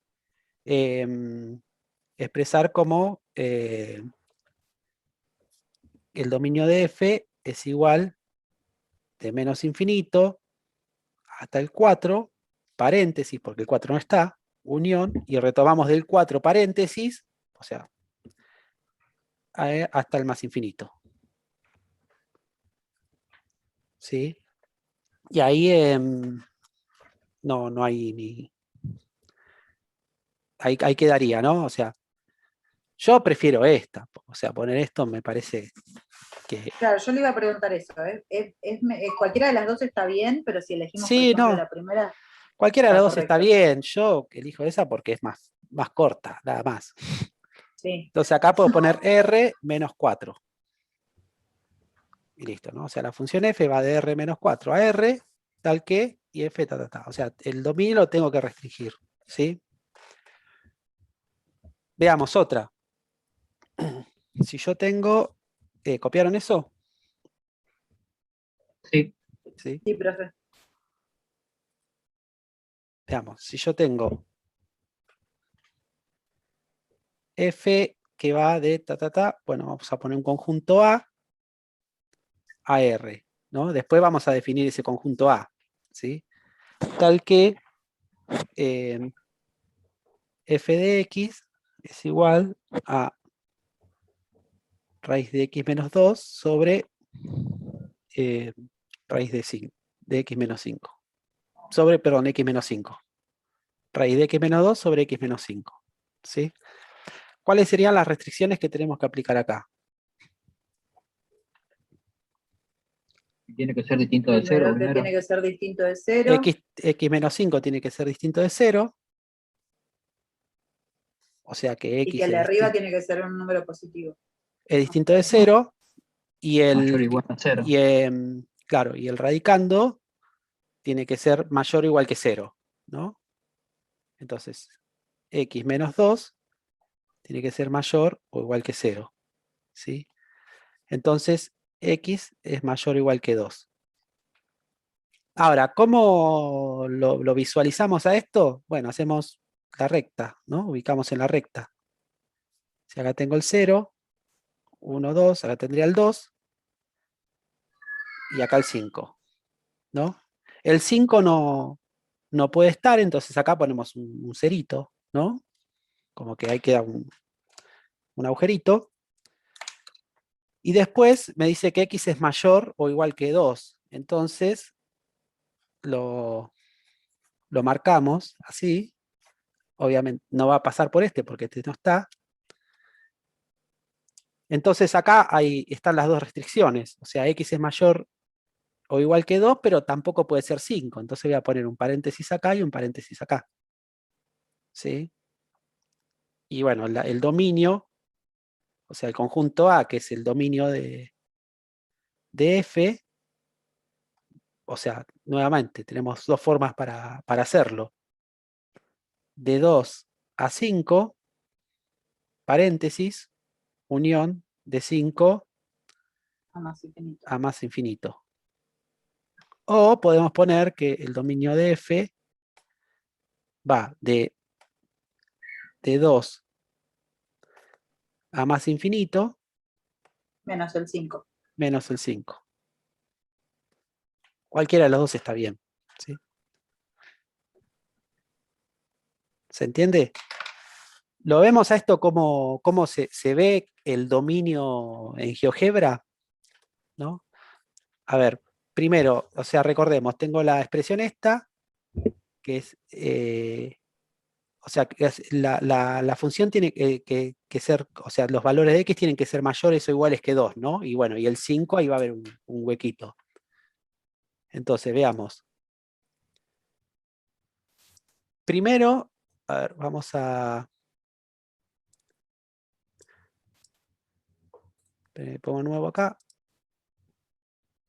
expresar como el dominio de f es igual de menos infinito hasta el 4, paréntesis, porque el 4 no está, unión, y retomamos del 4 paréntesis, o sea, hasta el más infinito. ¿Sí? Y ahí no hay ni... Ahí quedaría, ¿no? O sea, yo prefiero esta, o sea, poner esto me parece que... Claro, yo le iba a preguntar eso, ¿eh? Cualquiera de las dos está bien, pero si elegimos, por Sí, ejemplo, no. la primera... Cualquiera de las dos correcto. está bien. Yo elijo esa porque es más corta, nada más. Sí. Entonces acá puedo poner r menos 4. Y listo, ¿no? O sea, la función f va de r menos 4 a r, tal que, y f ta, ta, ta. O sea, el dominio lo tengo que restringir, ¿sí? Veamos otra. Si yo tengo... ¿copiaron eso? Sí. Sí, profe. Veamos, si yo tengo f que va de ta, ta, ta, bueno, vamos a poner un conjunto A a R, ¿no? Después vamos a definir ese conjunto A, ¿sí? Tal que f de x es igual a raíz de x menos 2 sobre raíz de x menos 5. Sobre, perdón, x menos 5. Raíz de x menos 2 sobre x menos 5. ¿Sí? ¿Cuáles serían las restricciones que tenemos que aplicar acá? Tiene que ser distinto de El 0 menor que primero. tiene que ser distinto de 0. X menos 5 tiene que ser distinto de 0. O sea que Y X que el de arriba tiene que ser un número positivo. es distinto de 0. Y Mayor o el, igual a 0. claro, y el radicando tiene que ser mayor o igual que 0, ¿no? Entonces, X menos 2 tiene que ser mayor o igual que 0, ¿sí? Entonces, X es mayor o igual que 2. Ahora, ¿cómo lo visualizamos a esto? Bueno, hacemos la recta, ¿no? Ubicamos en la recta. Si acá tengo el 0, 1, 2, acá tendría el 2, y acá el 5, ¿no? El 5 no puede estar, entonces acá ponemos un cerito, ¿no? Como que ahí queda un agujerito. Y después me dice que X es mayor o igual que 2. Entonces lo marcamos así. Obviamente no va a pasar por este porque este no está. Entonces acá están las dos restricciones. O sea, X es mayor o igual que 2, pero tampoco puede ser 5. Entonces voy a poner un paréntesis acá y un paréntesis acá. ¿Sí? Y bueno, el dominio, o sea, el conjunto A, que es el dominio de F, o sea, nuevamente, tenemos dos formas para hacerlo. De 2 a 5, paréntesis, unión de 5 A más infinito. a más infinito. O podemos poner que el dominio de F va de 2 a más infinito Menos el 5. menos el 5. Cualquiera de los dos está bien, ¿sí? ¿Se entiende? ¿Lo vemos a esto cómo se ve el dominio en GeoGebra? ¿No? A ver, primero, o sea, recordemos, tengo la expresión esta, que es, o sea, la función tiene que ser, o sea, los valores de X tienen que ser mayores o iguales que 2, ¿no? Y bueno, y el 5 ahí va a haber un huequito. Entonces, veamos. Primero, a ver, vamos a... pongo nuevo acá.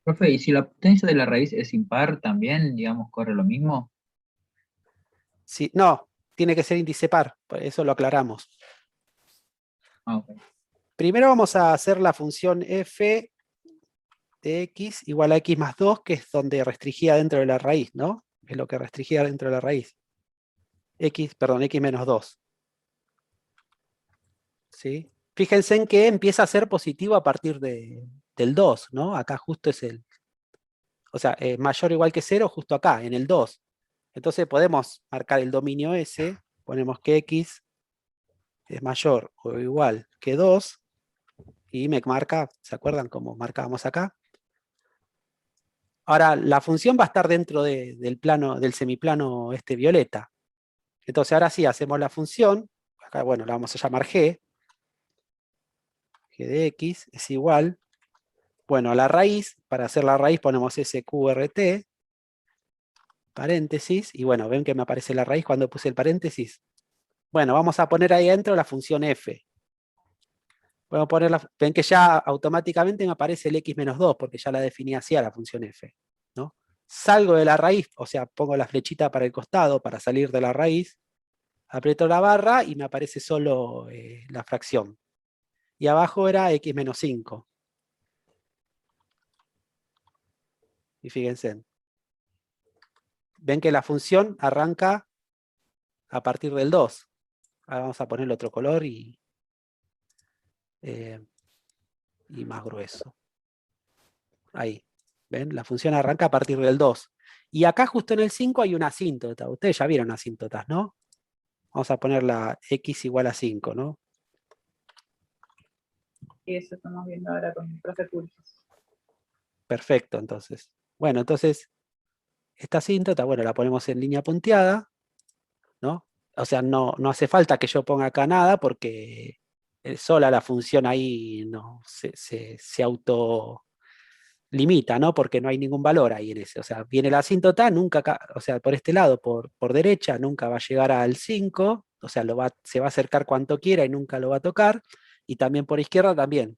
Profe, ¿y si la potencia de la raíz es impar, también, digamos, corre lo mismo? Sí, no, tiene que ser índice par, por eso lo aclaramos. Ah, ok. Primero vamos a hacer la función f de x igual a x más 2, que es donde restringía dentro de la raíz, ¿no? Es lo que restringía dentro de la raíz. X menos 2. ¿Sí? Fíjense en que empieza a ser positivo a partir del 2, ¿no? Acá justo es o sea, mayor o igual que 0 justo acá, en el 2. Entonces podemos marcar el dominio S, ponemos que x es mayor o igual que 2, y me marca, ¿se acuerdan cómo marcábamos acá? Ahora, la función va a estar dentro del plano, del semiplano violeta. Entonces ahora sí, hacemos la función, acá bueno, la vamos a llamar G de x es igual, bueno, a la raíz, para hacer la raíz ponemos SQRT, paréntesis, y bueno, ven que me aparece la raíz cuando puse el paréntesis. Bueno, vamos a poner ahí adentro la función f. Podemos poner ven que ya automáticamente me aparece el x menos 2, porque ya la definí así a la función f, ¿no? Salgo de la raíz, o sea, pongo la flechita para el costado para salir de la raíz, aprieto la barra y me aparece solo la fracción. Y abajo era x menos 5. Y fíjense, ven que la función arranca a partir del 2. Ahora vamos a ponerle otro color y más grueso. Ahí, ¿ven? La función arranca a partir del 2. Y acá justo en el 5 hay una asíntota. Ustedes ya vieron asíntotas, ¿no? Vamos a poner la x igual a 5, ¿no? Y eso estamos viendo ahora con el profe Pulsos. Perfecto, entonces. Bueno, entonces, esta asíntota, bueno, la ponemos en línea punteada, ¿no? O sea, no hace falta que yo ponga acá nada porque sola la función ahí no se auto limita, ¿no? Porque no hay ningún valor ahí en ese. O sea, viene la asíntota, nunca, o sea, por este lado, por derecha, nunca va a llegar al 5, o sea, se va a acercar cuanto quiera y nunca lo va a tocar, y también por izquierda también.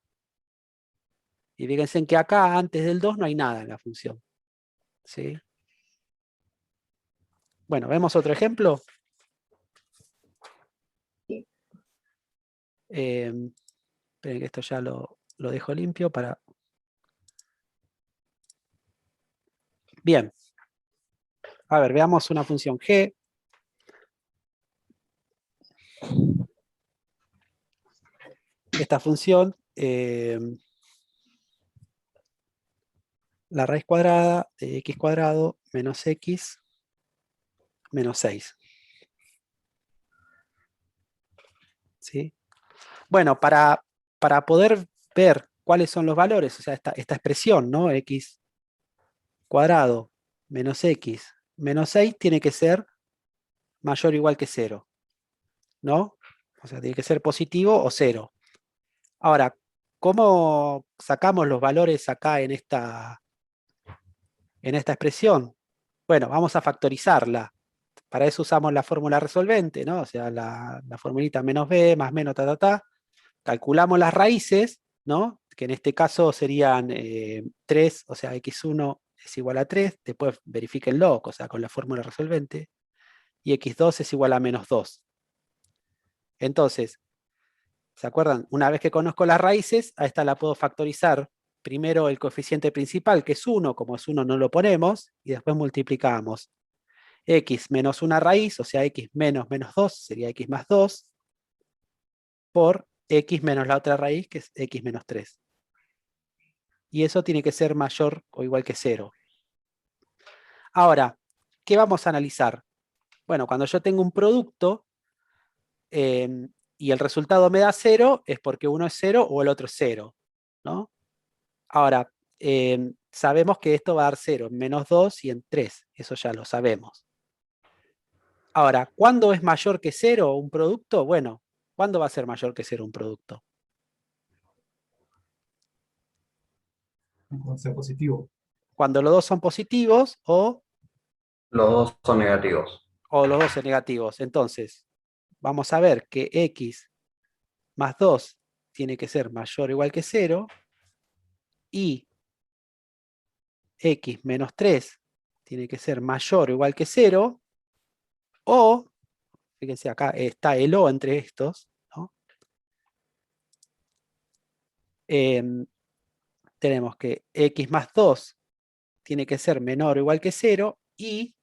Y fíjense en que acá, antes del 2, no hay nada en la función. ¿Sí? Bueno, ¿vemos otro ejemplo? Esperen que esto ya lo dejo limpio para... Bien. A ver, veamos una función g. Esta función, la raíz cuadrada de x cuadrado menos x menos 6. ¿Sí? Bueno, para poder ver cuáles son los valores, o sea, esta expresión, ¿no? X cuadrado menos x menos 6 tiene que ser mayor o igual que 0, ¿no? O sea, tiene que ser positivo o 0. Ahora, ¿cómo sacamos los valores acá en esta expresión? Bueno, vamos a factorizarla. Para eso usamos la fórmula resolvente, ¿no? O sea, la formulita menos b más menos calculamos las raíces, ¿no? Que en este caso serían 3, o sea, x1 es igual a 3, después verifíquenlo, o sea, con la fórmula resolvente, y x2 es igual a menos 2. Entonces, ¿se acuerdan? Una vez que conozco las raíces, a esta la puedo factorizar. Primero el coeficiente principal, que es 1, como es 1 no lo ponemos, y después multiplicamos. X menos una raíz, o sea, x menos menos 2, sería x más 2, por x menos la otra raíz, que es x menos 3. Y eso tiene que ser mayor o igual que 0. Ahora, ¿qué vamos a analizar? Bueno, cuando yo tengo un producto y el resultado me da 0, es porque uno es 0 o el otro es 0, ¿no? Ahora, sabemos que esto va a dar 0 en menos 2 y en 3, eso ya lo sabemos. Ahora, ¿cuándo es mayor que 0 un producto? Bueno, ¿cuándo va a ser mayor que 0 un producto? Cuando sea positivo. Cuando los dos son positivos o Los dos son negativos. los dos son negativos. Entonces, vamos a ver que x más 2 tiene que ser mayor o igual que 0 y x menos 3 tiene que ser mayor o igual que 0 o, fíjense acá está el o entre estos, ¿no? Tenemos que x más 2 tiene que ser menor o igual que 0 y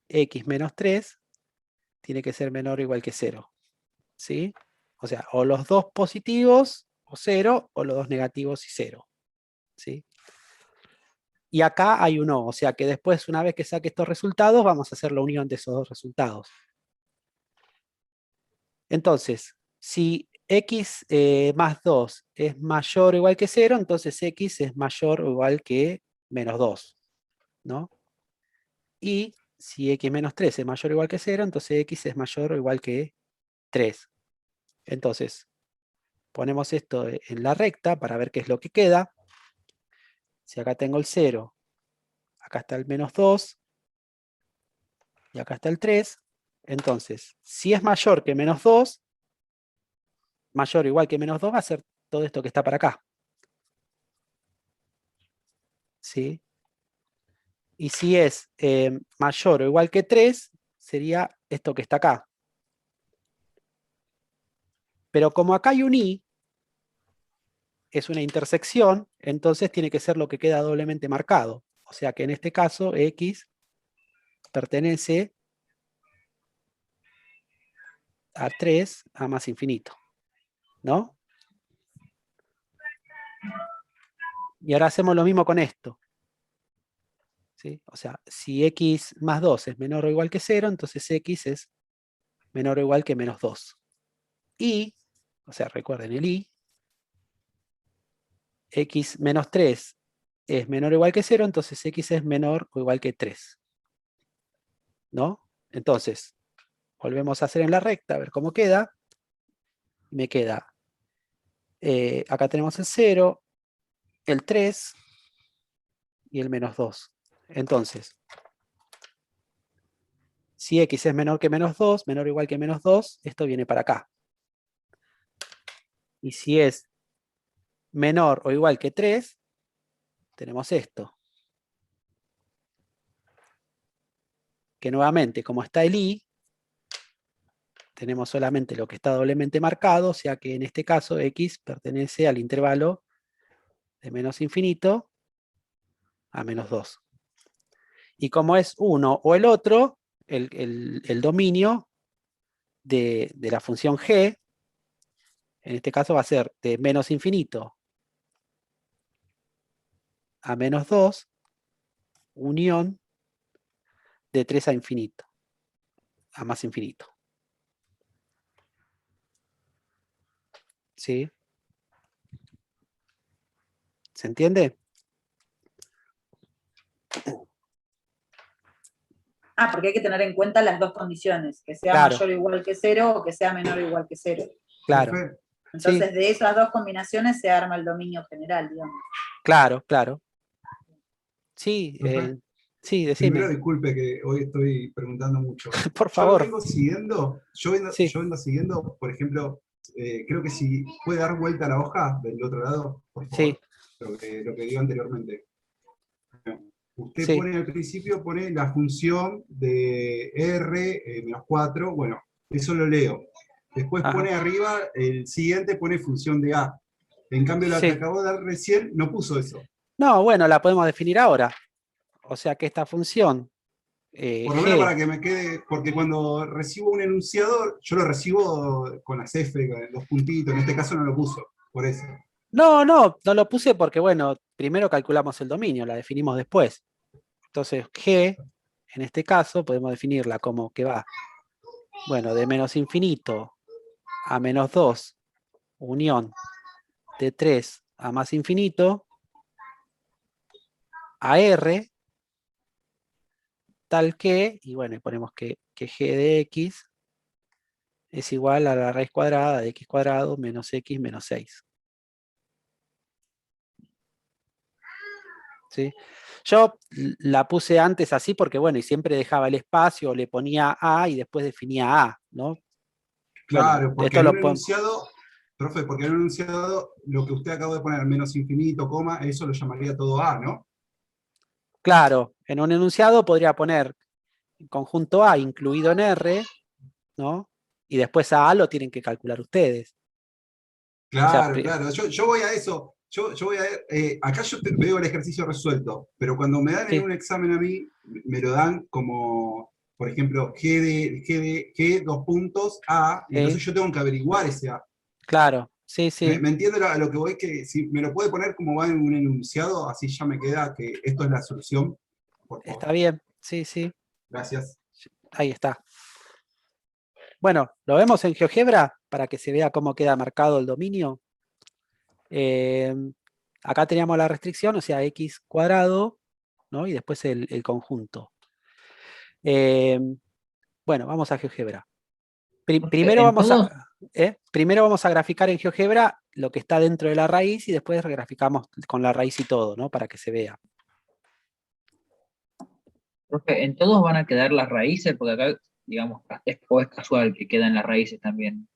x menos 3 tiene que ser menor o igual que 0. ¿Sí? O sea, o los dos positivos o 0, o los dos negativos y 0. ¿Sí? Y acá hay un o, o sea que después, una vez que saque estos resultados, vamos a hacer la unión de esos dos resultados. Entonces, si x más 2 es mayor o igual que 0, entonces x es mayor o igual que menos 2, ¿no? Y si x menos 3 es mayor o igual que 0, entonces x es mayor o igual que 3. Entonces, ponemos esto en la recta para ver qué es lo que queda. Si acá tengo el 0, acá está el menos 2, y acá está el 3, entonces, si es mayor que menos 2, mayor o igual que menos 2 va a ser todo esto que está para acá. ¿Sí? Y si es mayor o igual que 3, sería esto que está acá. Pero como acá hay un i, es una intersección, entonces tiene que ser lo que queda doblemente marcado. O sea que en este caso x pertenece a 3 a más infinito, ¿no? Y ahora hacemos lo mismo con esto. ¿Sí? O sea, si x más 2 es menor o igual que 0, entonces x es menor o igual que menos 2. Y, o sea, recuerden el y, x menos 3 es menor o igual que 0, entonces x es menor o igual que 3. ¿No? Entonces, volvemos a hacer en la recta, a ver cómo queda. Me queda, acá tenemos el 0, el 3, y el menos 2. Entonces, si x es menor que menos 2, menor o igual que menos 2, esto viene para acá. Y si es menor o igual que 3, tenemos esto. Que nuevamente, como está el i, tenemos solamente lo que está doblemente marcado, o sea que en este caso x pertenece al intervalo de menos infinito a menos 2. Y como es uno o el otro, el dominio de la función g, en este caso va a ser de menos infinito a menos 2, unión de 3 a infinito, a más infinito. ¿Sí? ¿Se entiende? Ah, porque hay que tener en cuenta las dos condiciones, que sea Claro. mayor o igual que 0 o que sea menor o igual que 0. Claro. Profe, Entonces, de esas dos combinaciones se arma el dominio general, digamos. Claro, claro. Sí, Profe, sí, primero decime. disculpe que hoy estoy preguntando mucho. Por Yo lo favor. vengo siguiendo, Sí. yo vengo siguiendo, por ejemplo, creo que si puede dar vuelta a la hoja del otro lado, por favor, Sí, lo que digo anteriormente. Usted sí. pone al principio, pone la función de R menos 4, bueno, eso lo leo. Después Ajá. pone arriba, el siguiente pone función de A. En cambio, la que Sí. acabó de dar recién no puso eso. No, bueno, la podemos definir ahora. O sea que esta función Por lo menos g. para que me quede, porque cuando recibo un enunciado, yo lo recibo con las F, con los puntitos, en este caso no lo puso, por eso. No lo puse porque, bueno, primero calculamos el dominio, la definimos después. Entonces, g, en este caso, podemos definirla como que va, bueno, de menos infinito a menos 2, unión de 3 a más infinito, a r, tal que, y bueno, y ponemos que g de x es igual a la raíz cuadrada de x cuadrado menos x menos 6. ¿Sí? Yo la puse antes así porque, bueno, y siempre dejaba el espacio, le ponía A y después definía A, ¿no? Claro, Bueno, porque esto en lo un podemos... enunciado, profe, porque en un enunciado, lo que usted acabó de poner, menos infinito, coma, eso lo llamaría todo A, ¿no? Claro, en un enunciado podría poner conjunto A incluido en R, ¿no? Y después a lo tienen que calcular ustedes. Claro, O sea, claro, yo voy a eso. Yo voy a acá yo veo el ejercicio resuelto, pero cuando me dan en sí, un examen a mí, me lo dan como, por ejemplo, G dos puntos A, y entonces yo tengo que averiguar ese A. claro, sí, sí. ¿Me entiende a lo que voy? Que si me lo puede poner como va en un enunciado, así ya me queda que esto es la solución. Por favor. Está bien, sí, sí. Gracias. Ahí está. Bueno, lo vemos en GeoGebra para que se vea cómo queda marcado el dominio. Acá teníamos la restricción, o sea, x cuadrado, ¿no? Y después el conjunto. Bueno, vamos a GeoGebra. Primero vamos a graficar en GeoGebra lo que está dentro de la raíz y después graficamos con la raíz y todo, ¿no? Para que se vea. Porque en todos van a quedar las raíces, porque acá, digamos, es casual que quedan las raíces también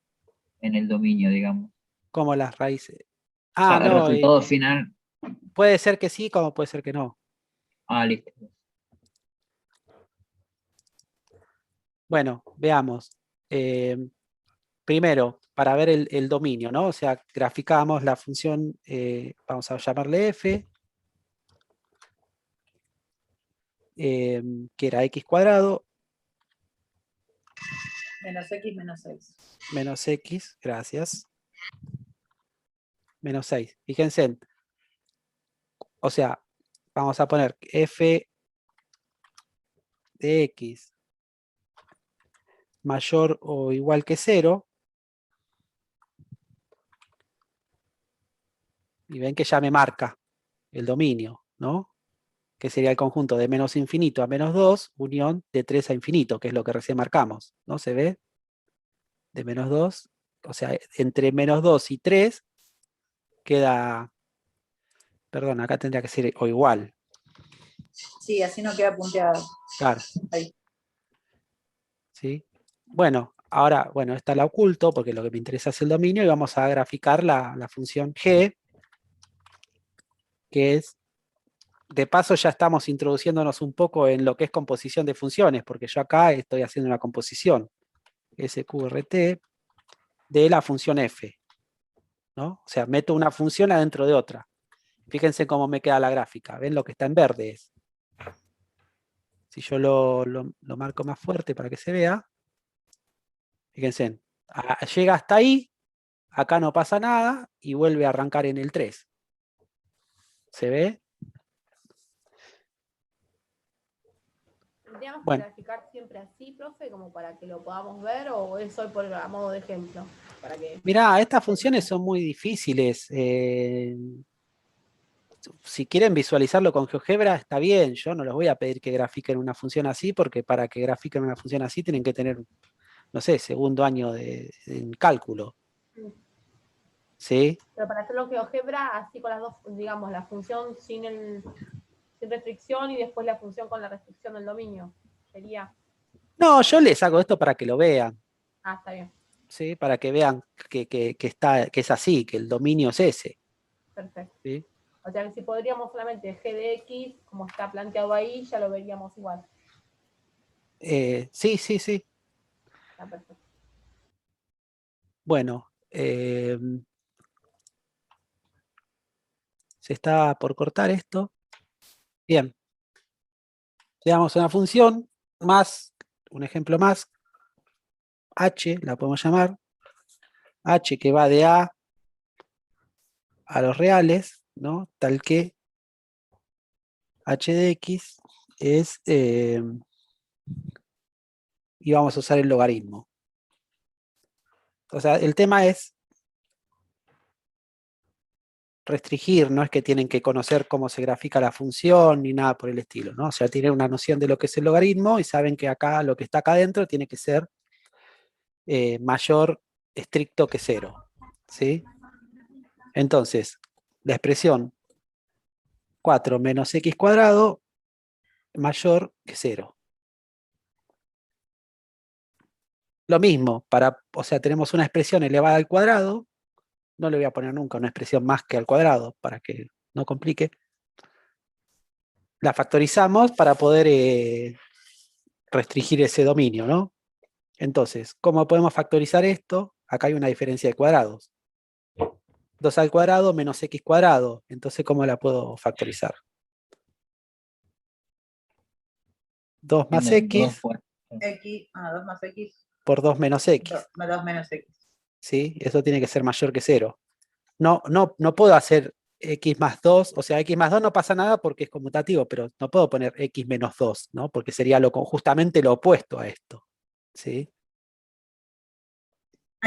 en el dominio, digamos. Como las raíces. O sea, el No, resultado final. puede ser que sí, como puede ser que no. Listo. Bueno, veamos. Primero, para ver el dominio, ¿no? O sea, graficamos la función, vamos a llamarle f, que era x cuadrado. Menos x menos 6. Menos x, gracias. Menos 6. Fíjense, o sea, vamos a poner f de x mayor o igual que 0. Y ven que ya me marca el dominio, ¿no? Que sería el conjunto de menos infinito a menos 2, unión de 3 a infinito, que es lo que recién marcamos, ¿no? ¿Se ve? De menos 2, o sea, entre menos 2 y 3 queda, perdón, acá tendría que ser o igual. Sí, así no queda punteada. Claro. Ahí. ¿Sí? Bueno, ahora, bueno, esta la oculto porque lo que me interesa es el dominio y vamos a graficar la función g, que es, de paso ya estamos introduciéndonos un poco en lo que es composición de funciones, porque yo acá estoy haciendo una composición sqrt de la función f, ¿no? O sea, meto una función adentro de otra. Fíjense cómo me queda la gráfica. ¿Ven lo que está en verde? Si yo lo marco más fuerte para que se vea, fíjense, llega hasta ahí, acá no pasa nada y vuelve a arrancar en el 3. ¿Se ve? ¿Tendríamos que Bueno. graficar siempre así, profe, como para que lo podamos ver, o es hoy por a modo de ejemplo? Para que... Mirá, estas funciones son muy difíciles. Si quieren visualizarlo con GeoGebra, está bien. Yo no les voy a pedir que grafiquen una función así, porque para que grafiquen una función así tienen que tener, no sé, segundo año en cálculo. ¿Sí? Pero para hacerlo en GeoGebra, así con las dos, digamos, la función sin restricción y después la función con la restricción del dominio. Sería... No, yo les hago esto para que lo vean. Ah, está bien. ¿Sí? Para que vean que es así, que el dominio es ese. Perfecto. ¿Sí? O sea que si podríamos solamente g de x, como está planteado ahí, ya lo veríamos igual. Sí, sí, sí. Está perfecto. Bueno, se está por cortar esto. Bien. Le damos una función más, un ejemplo más, h, la podemos llamar, h que va de a los reales, ¿no? Tal que h de x es, y vamos a usar el logaritmo. O sea, el tema es restringir, no es que tienen que conocer cómo se grafica la función ni nada por el estilo, ¿no? O sea, tienen una noción de lo que es el logaritmo y saben que acá, lo que está acá adentro tiene que ser mayor estricto que 0, ¿sí? Entonces, la expresión 4 menos x cuadrado mayor que 0. Lo mismo, o sea, tenemos una expresión elevada al cuadrado, no le voy a poner nunca una expresión más que al cuadrado para que no complique. La factorizamos para poder restringir ese dominio, ¿no? Entonces, ¿cómo podemos factorizar esto? Acá hay una diferencia de cuadrados. 2 al cuadrado menos x cuadrado. Entonces, ¿cómo la puedo factorizar? 2 más x 2 más x por 2 menos x. 2 menos x. ¿Sí? Eso tiene que ser mayor que 0. No puedo hacer x más 2, o sea, x más 2 no pasa nada porque es conmutativo, pero no puedo poner x menos 2, ¿no? Porque sería justamente lo opuesto a esto. ¿Sí?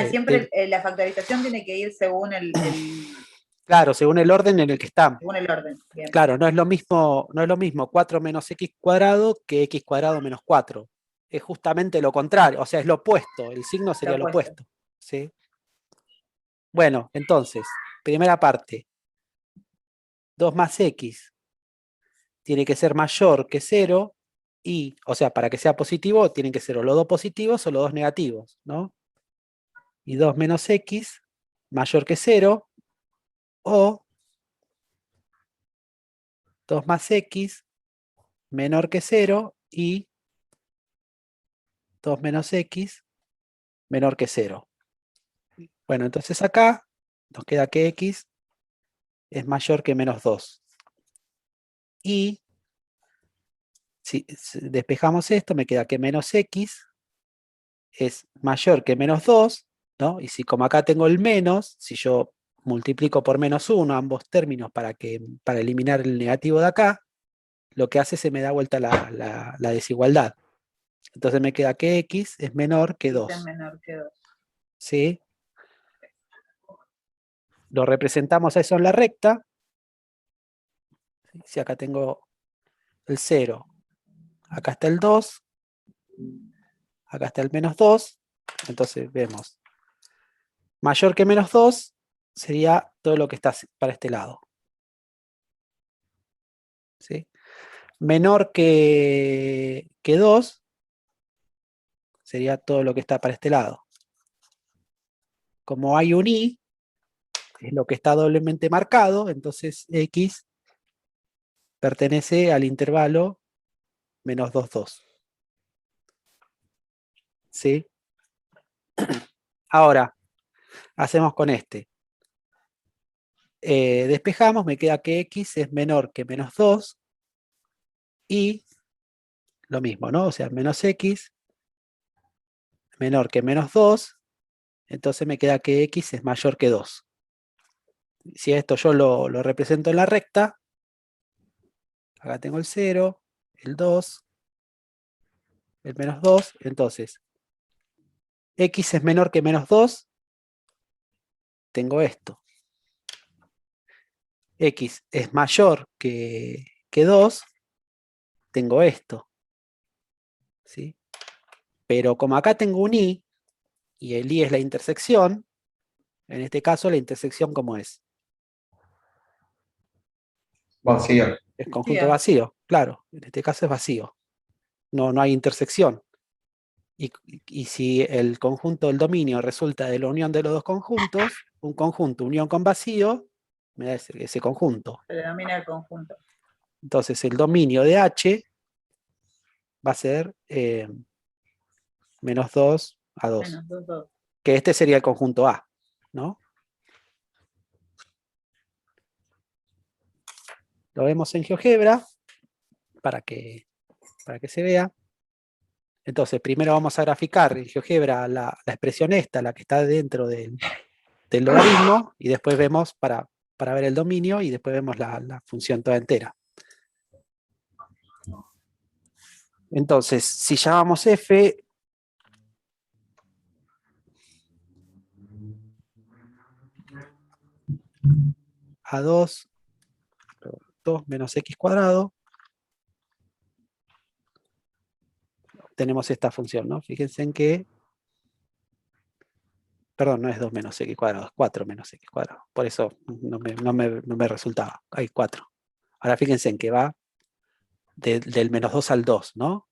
Siempre la factorización tiene que ir según Claro, según el orden en el que están. según el orden. Bien. Claro, no es lo mismo 4 menos x cuadrado que x cuadrado menos 4. Es justamente lo contrario, o sea, es lo opuesto, el signo sería lo opuesto. ¿Sí? Bueno, entonces, primera parte, 2 más x tiene que ser mayor que 0 y, o sea, para que sea positivo tienen que ser o los dos positivos o los dos negativos, ¿no? Y 2 menos x mayor que 0 o 2 más x menor que 0 y 2 menos x menor que 0. Bueno, entonces acá nos queda que x es mayor que menos 2. Y si despejamos esto, me queda que menos x es mayor que menos 2, ¿no? Y si como acá tengo el menos, si yo multiplico por menos 1 ambos términos para eliminar el negativo de acá, lo que hace es se me da vuelta la desigualdad. Entonces me queda que x es menor que 2. Es menor que 2. ¿Sí? Lo representamos a eso en la recta. Si acá tengo el 0, acá está el 2, acá está el menos 2, entonces vemos mayor que menos 2 sería todo lo que está para este lado. ¿Sí? menor que 2 sería todo lo que está para este lado. Como hay un i, es lo que está doblemente marcado, entonces x pertenece al intervalo menos 2, 2. ¿Sí? Ahora, hacemos con este. Despejamos, me queda que x es menor que menos 2 y lo mismo, ¿no? O sea, menos x menor que menos 2, entonces me queda que x es mayor que 2. Si esto yo lo represento en la recta, acá tengo el 0, el 2, el menos 2, entonces x es menor que menos 2, tengo esto. X es mayor que 2, tengo esto. ¿Sí? Pero como acá tengo un i, y el i es la intersección, en este caso la intersección ¿cómo es? Vacío. Es conjunto vacío, claro, en este caso es vacío. No hay intersección. Y si el conjunto del dominio resulta de la unión de los dos conjuntos, un conjunto unión con vacío, me da ese conjunto. Se denomina el conjunto. Entonces el dominio de H va a ser menos 2 a 2. Menos 2, 2. Que este sería el conjunto A, ¿no? Lo vemos en GeoGebra para que se vea. Entonces, primero vamos a graficar en GeoGebra la expresión esta, la que está dentro del logaritmo, y después vemos para ver el dominio, y después vemos la función toda entera. Entonces, si llamamos f a 2 menos x cuadrado, tenemos esta función, ¿no? Fíjense en que, perdón, no es 2 menos x cuadrado, es 4 menos x cuadrado. Por eso no me resultaba. Hay 4. Ahora fíjense en que va del menos 2 al 2, ¿no?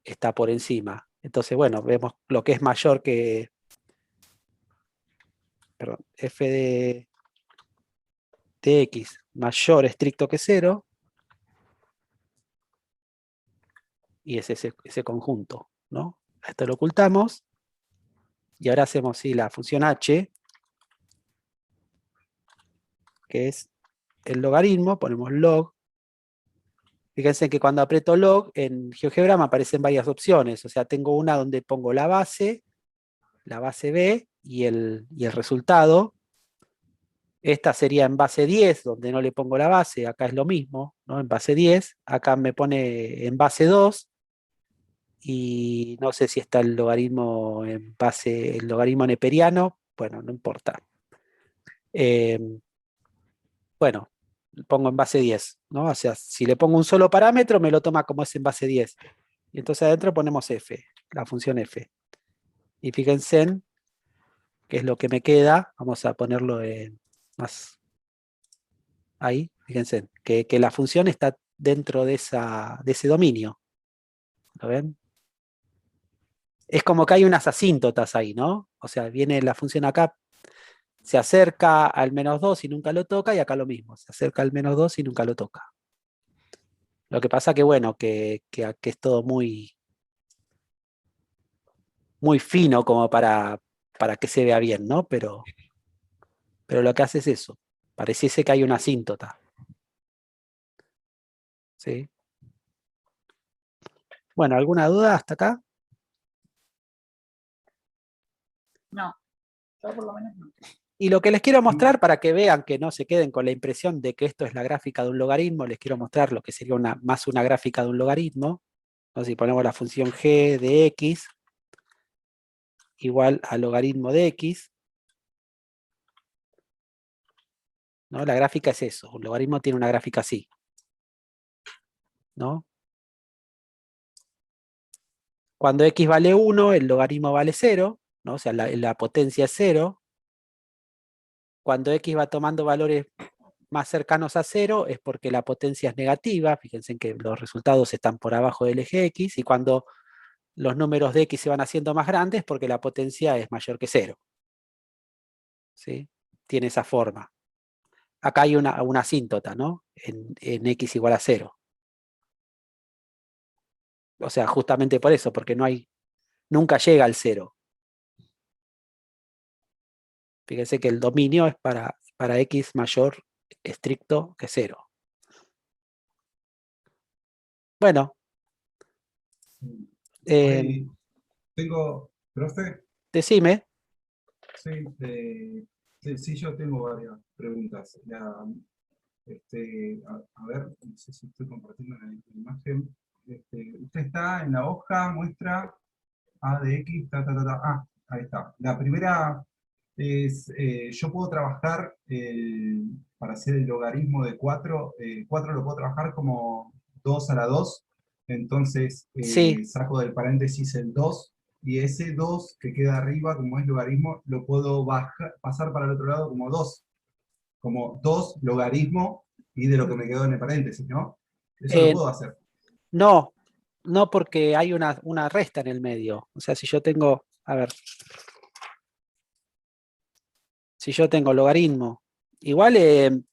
Está por encima. Entonces, bueno, vemos lo que es mayor que, perdón, f de x mayor estricto que 0, y es ese conjunto, ¿no? Esto lo ocultamos, y ahora hacemos sí, la función h, que es el logaritmo, ponemos log. Fíjense que cuando aprieto log, en GeoGebra me aparecen varias opciones, o sea, tengo una donde pongo la base b, y el resultado. Esta sería en base 10, donde no le pongo la base, acá es lo mismo, ¿no? En base 10, acá me pone en base 2, y no sé si está el logaritmo en base, el logaritmo neperiano, bueno, no importa. Bueno, pongo en base 10, ¿no? O sea, si le pongo un solo parámetro, me lo toma como es en base 10. Y entonces adentro ponemos f, la función f. Y fíjense en qué es lo que me queda, vamos a ponerlo en más ahí, fíjense, que la función está dentro de ese dominio. ¿Lo ven? Es como que hay unas asíntotas ahí, ¿no? O sea, viene la función acá, se acerca al menos 2 y nunca lo toca, y acá lo mismo, se acerca al menos 2 y nunca lo toca. Lo que pasa que, bueno, que es todo muy fino como para que se vea bien, ¿no? Pero lo que hace es eso. Pareciese que hay una asíntota. ¿Sí? Bueno, ¿alguna duda hasta acá? No, yo por lo menos no. Y lo que les quiero mostrar, para que vean que no se queden con la impresión de que esto es la gráfica de un logaritmo, les quiero mostrar lo que sería más una gráfica de un logaritmo. Entonces, si ponemos la función g de x igual al logaritmo de x, ¿no? La gráfica es eso, un logaritmo tiene una gráfica así, ¿no? Cuando x vale 1, el logaritmo vale 0, ¿no? O sea, la potencia es 0. Cuando x va tomando valores más cercanos a 0 es porque la potencia es negativa. Fíjense que los resultados están por abajo del eje X, y cuando los números de X se van haciendo más grandes porque la potencia es mayor que 0. ¿Sí? Tiene esa forma. Acá hay una asíntota, ¿no? En X igual a 0. O sea, justamente por eso, porque nunca llega al 0. Fíjense que el dominio es para X mayor estricto que 0. Bueno. Tengo, profe. Decime. Sí, yo tengo varias preguntas. A ver, no sé si estoy compartiendo la imagen. Usted está en la hoja, muestra A de X, ahí está. La primera es, yo puedo trabajar para hacer el logaritmo de 4, 4 lo puedo trabajar como 2 a la 2, entonces sí. Saco del paréntesis el 2, y ese 2 que queda arriba, como es logaritmo, lo puedo pasar para el otro lado como 2 logaritmo, y de lo que me quedó en el paréntesis, ¿no? Eso lo puedo hacer. No, porque hay una resta en el medio. O sea, si yo tengo, a ver, si yo tengo logaritmo, igual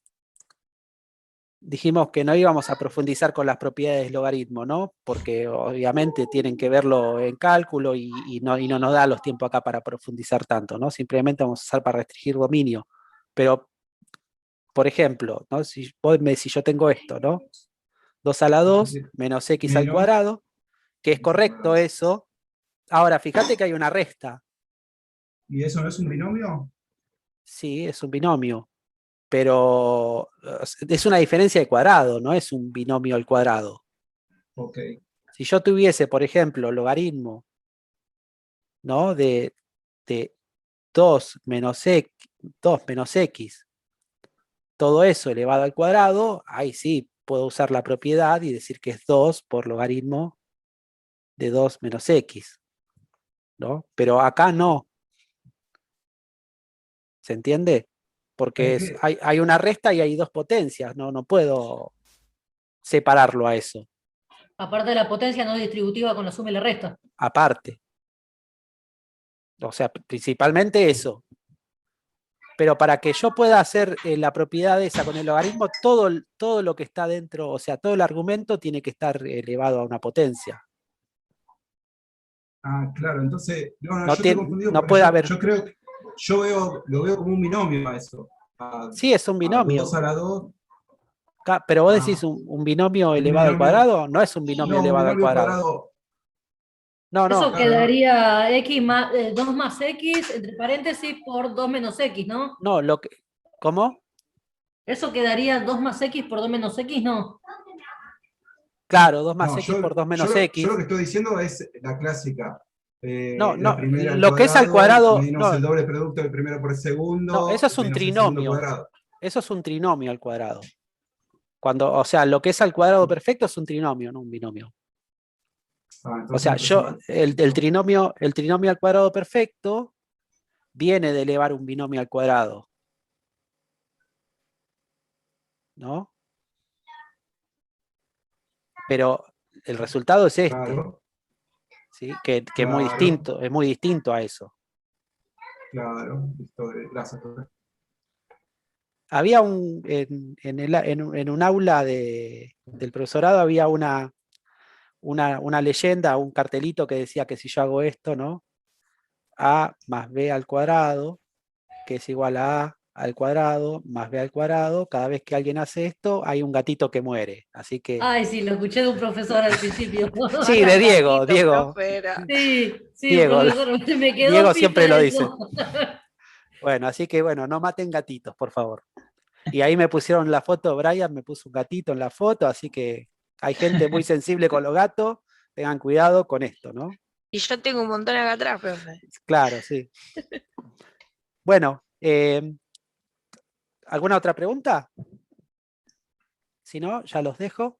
dijimos que no íbamos a profundizar con las propiedades del logaritmo, ¿no? Porque obviamente tienen que verlo en cálculo y no nos da los tiempos acá para profundizar tanto, ¿no? Simplemente vamos a usar para restringir dominio. Pero, por ejemplo, ¿no? Si yo tengo esto, ¿no? 2 a la 2 menos X al cuadrado, que es correcto eso. Ahora, fíjate que hay una resta. ¿Y eso no es un binomio? Sí, es un binomio. Pero es una diferencia de cuadrado, no es un binomio al cuadrado. Ok. Si yo tuviese, por ejemplo, logaritmo, ¿no? de 2 menos X, todo eso elevado al cuadrado, ahí sí puedo usar la propiedad y decir que es 2 por logaritmo de 2 menos X, ¿no? Pero acá no. ¿Se entiende? Porque hay una resta y hay dos potencias, no puedo separarlo a eso. Aparte de la potencia no es distributiva con la suma y la resta. Aparte. O sea, principalmente eso. Pero para que yo pueda hacer la propiedad esa con el logaritmo, todo lo que está dentro, o sea, todo el argumento tiene que estar elevado a una potencia. Ah, claro, entonces, yo No estoy confundido no porque puede haber. yo creo que lo veo como un binomio a eso. Sí, es un binomio. 2 a la 2. Pero vos decís un binomio elevado al cuadrado, no es un binomio elevado al cuadrado. No, eso quedaría X más, 2 más X, entre paréntesis, por 2 menos X, ¿no? No, ¿cómo? Eso quedaría 2 más X por 2 menos X, ¿no? Claro, 2 más X por 2 menos X. Yo lo que estoy diciendo es la clásica. No, la primera al lo que es al cuadrado. Menos el doble producto del primero por el segundo. No, eso es un trinomio. Eso es un trinomio al cuadrado. O sea, lo que es al cuadrado perfecto es un trinomio, no un binomio. O sea, el trinomio al cuadrado perfecto viene de elevar un binomio al cuadrado. ¿No? Pero el resultado es este. Claro. ¿Sí? Que es muy distinto a eso. Claro, gracias. Había en un aula del profesorado había una leyenda, un cartelito que decía que si yo hago esto, ¿no? A más B al cuadrado, que es igual a A al cuadrado más B al cuadrado. Cada vez que alguien hace esto, hay un gatito que muere. Así que. Ay, sí, lo escuché de un profesor al principio. Sí, de Diego. Sí, Diego, profesor, me quedó Diego siempre lo eso. dice. Bueno, así que no maten gatitos, por favor. Y ahí me pusieron la foto, Brian me puso un gatito en la foto, así que hay gente muy sensible con los gatos, tengan cuidado con esto, ¿no? Y yo tengo un montón acá atrás, profe. Claro, sí. Bueno, ¿alguna otra pregunta? Si no, ya los dejo.